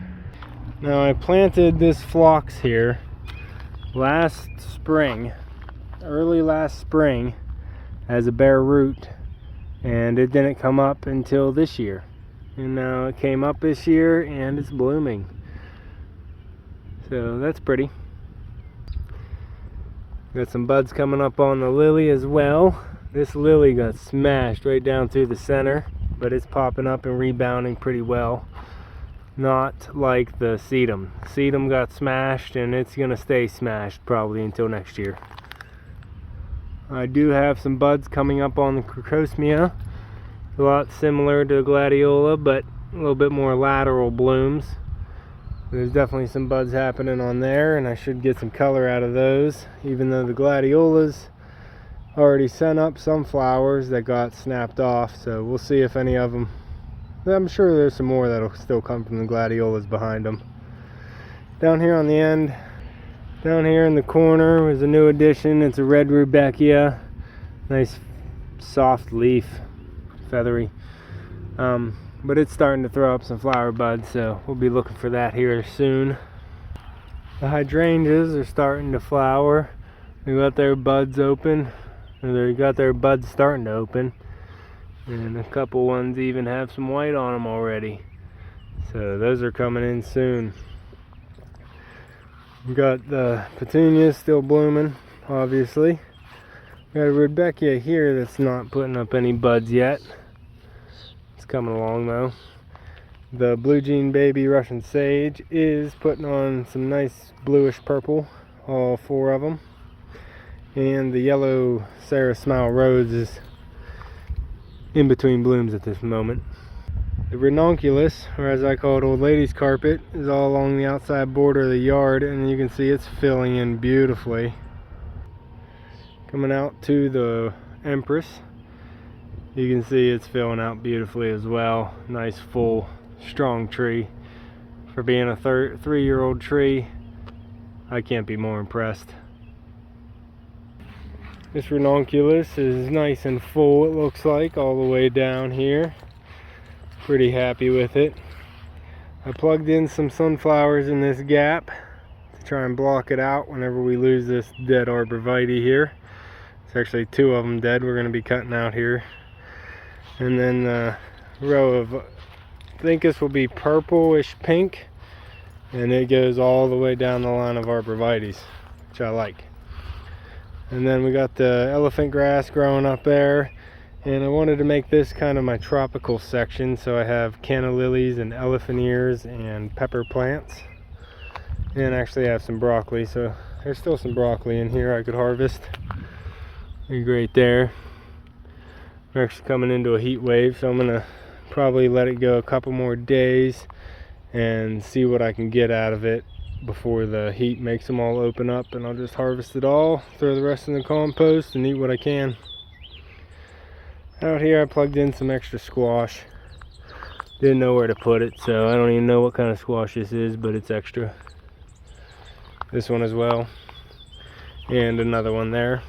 Now I planted this phlox here last spring, early last spring, as a bare root, and it didn't come up until this year, and now it came up this year and it's blooming, so that's pretty. Got some buds coming up on the lily as well. This lily got smashed right down through the center, but it's popping up and rebounding pretty well. Not like the sedum. Sedum got smashed, and it's gonna stay smashed probably until next year. I do have some buds coming up on the crocosmia. A lot similar to gladiola, but a little bit more lateral blooms. There's definitely some buds happening on there, and I should get some color out of those, even though the gladiolas already sent up some flowers that got snapped off. So we'll see if any of them, I'm sure there's some more that'll still come from the gladiolas behind them. Down here on the end, down here in the corner is a new addition. It's a red rudbeckia. Nice soft leaf, feathery. But it's starting to throw up some flower buds, so we'll be looking for that here soon. The hydrangeas are starting to flower. They got their buds open, or they got their buds starting to open, and a couple ones even have some white on them already. So those are coming in soon. We got the petunias still blooming, obviously. We got a rudbeckia here that's not putting up any buds yet. It's coming along though. The blue jean baby Russian sage is putting on some nice bluish purple, all four of them. And the yellow Sarah Smile Rose is in between blooms at this moment. The ranunculus, or as I call it, old lady's carpet, is all along the outside border of the yard, and you can see it's filling in beautifully. Coming out to the Empress, you can see it's filling out beautifully as well. Nice full strong tree. For being a 3-year-old tree, I can't be more impressed. This ranunculus is nice and full, it looks like, all the way down here. Pretty happy with it. I plugged in some sunflowers in this gap to try and block it out whenever we lose this dead arborvitae here. It's actually 2 of them dead we're going to be cutting out here. And then the row of, I think this will be purplish pink, and it goes all the way down the line of arborvitaes, which I like. And then we got the elephant grass growing up there, and I wanted to make this kind of my tropical section, so I have canna lilies and elephant ears and pepper plants, and actually have some broccoli, so there's still some broccoli in here I could harvest. Right there. We're actually coming into a heat wave, so I'm gonna probably let it go a couple more days and see what I can get out of it before the heat makes them all open up, and I'll just harvest it all, throw the rest in the compost, and eat what I can. Out here I plugged in some extra squash. Didn't know where to put it, so I don't even know what kind of squash this is, but it's extra. This one as well, and another one there.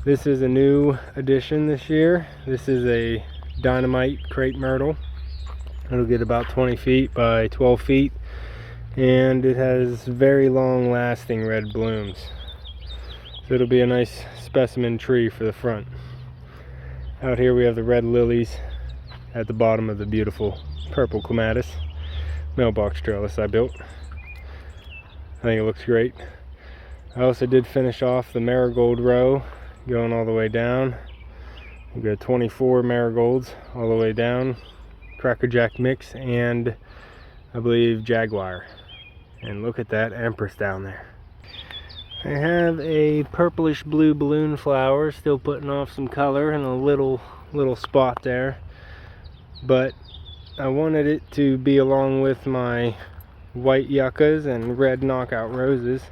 This is a new addition this year. This is a dynamite crepe myrtle. It'll get about 20 feet by 12 feet, and it has very long lasting red blooms, so it'll be a nice specimen tree for the front. Out here we have the red lilies at the bottom of the beautiful purple clematis mailbox trellis I built. I think it looks great. I also did finish off the marigold row going all the way down. We've got 24 marigolds all the way down, crackerjack mix, and I believe jaguar. And look at that Empress down there. I have a purplish blue balloon flower still putting off some color in a little spot there, but I wanted it to be along with my white yuccas and red knockout roses.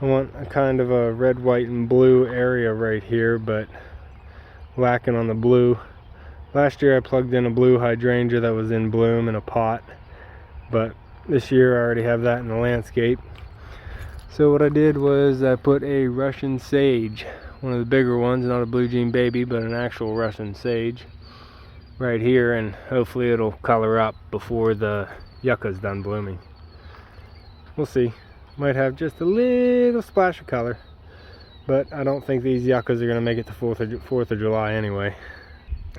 I want a kind of a red, white, and blue area right here, but lacking on the blue. Last year I plugged in a blue hydrangea that was in bloom in a pot, but this year I already have that in the landscape. So what I did was I put a Russian sage, one of the bigger ones, not a blue jean baby, but an actual Russian sage, right here, and hopefully it'll color up before the yucca's done blooming. We'll see. Might have just a little splash of color, but I don't think these yuccas are going to make it to 4th of July anyway.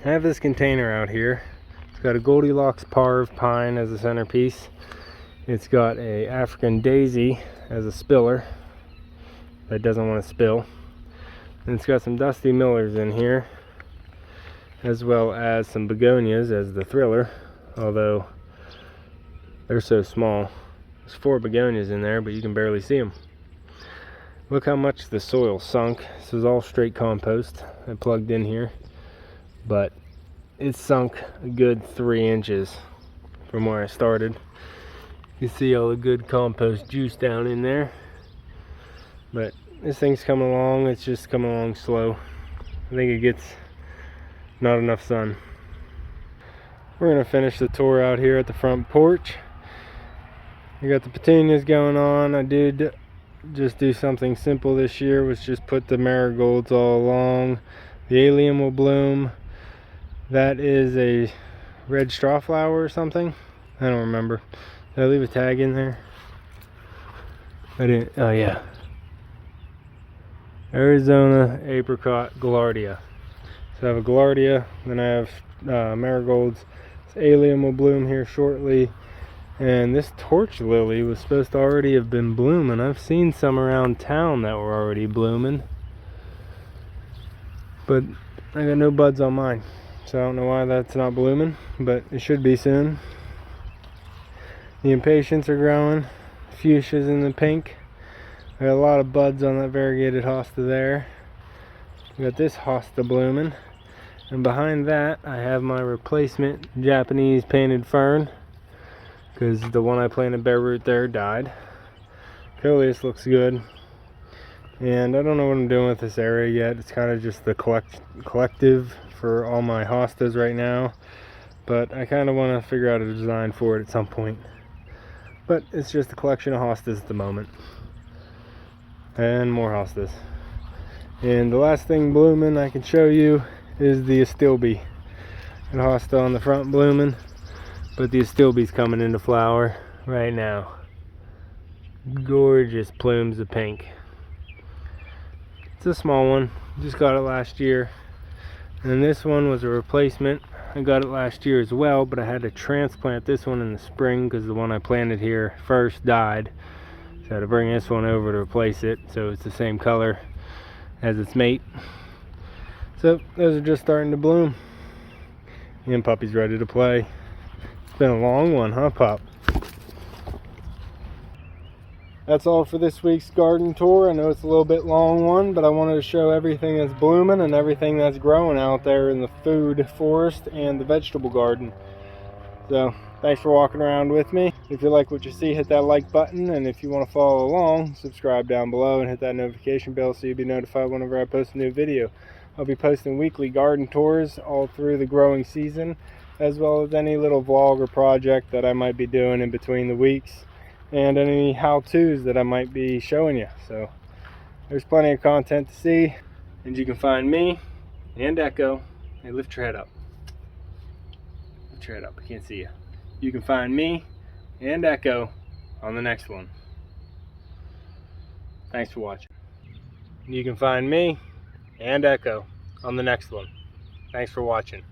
I have this container out here. It's got a Goldilocks Parv pine as a centerpiece. It's got a African daisy as a spiller that doesn't want to spill. And it's got some dusty millers in here, as well as some begonias as the thriller, although they're so small. There's 4 begonias in there, but you can barely see them. Look how much the soil sunk. This is all straight compost I plugged in here, but it sunk a good 3 inches from where I started. You see all the good compost juice down in there, but this thing's coming along. It's just coming along slow. I think it gets not enough sun. We're gonna finish the tour out here at the front porch. We got the petunias going on. I did just do something simple this year, was just put the marigolds all along. The allium will bloom. That is a red straw flower or something, I don't remember. Did I leave a tag in there? I didn't. Oh yeah, Arizona apricot gaillardia. So I have a gaillardia, then I have marigolds. This allium will bloom here shortly, and this torch lily was supposed to already have been blooming. I've seen some around town that were already blooming, but I got no buds on mine, so I don't know why that's not blooming, but it should be soon. The impatiens are growing, fuchsias in the pink. I got a lot of buds on that variegated hosta there. We got this hosta blooming, And behind that I have my replacement Japanese painted fern, because the one I planted bare root there died. Coleus looks good. And I don't know what I'm doing with this area yet. It's kind of just the collective for all my hostas right now. But I kind of want to figure out a design for it at some point. But it's just a collection of hostas at the moment. And more hostas. And the last thing blooming I can show you is the astilbe. Got a hosta on the front blooming, but the astilbe's coming into flower right now. Gorgeous plumes of pink. It's a small one, just got it last year. And this one was a replacement. I got it last year as well, but I had to transplant this one in the spring because the one I planted here first died. So I had to bring this one over to replace it, so it's the same color as its mate. So those are just starting to bloom. And puppy's ready to play. It's been a long one, huh, pup? That's all for this week's garden tour. I know it's a little bit long one, but I wanted to show everything that's blooming and everything that's growing out there in the food forest and the vegetable garden. So thanks for walking around with me. If you like what you see, hit that like button, and if you want to follow along, subscribe down below and hit that notification bell so you'll be notified whenever I post a new video. I'll be posting weekly garden tours all through the growing season, as well as any little vlog or project that I might be doing in between the weeks, and any how-tos that I might be showing you. So there's plenty of content to see, and you can find me and Echo. Hey, lift your head up. Lift your head up, I can't see you. You can find me and Echo on the next one. Thanks for watching. You can find me and Echo on the next one. Thanks for watching.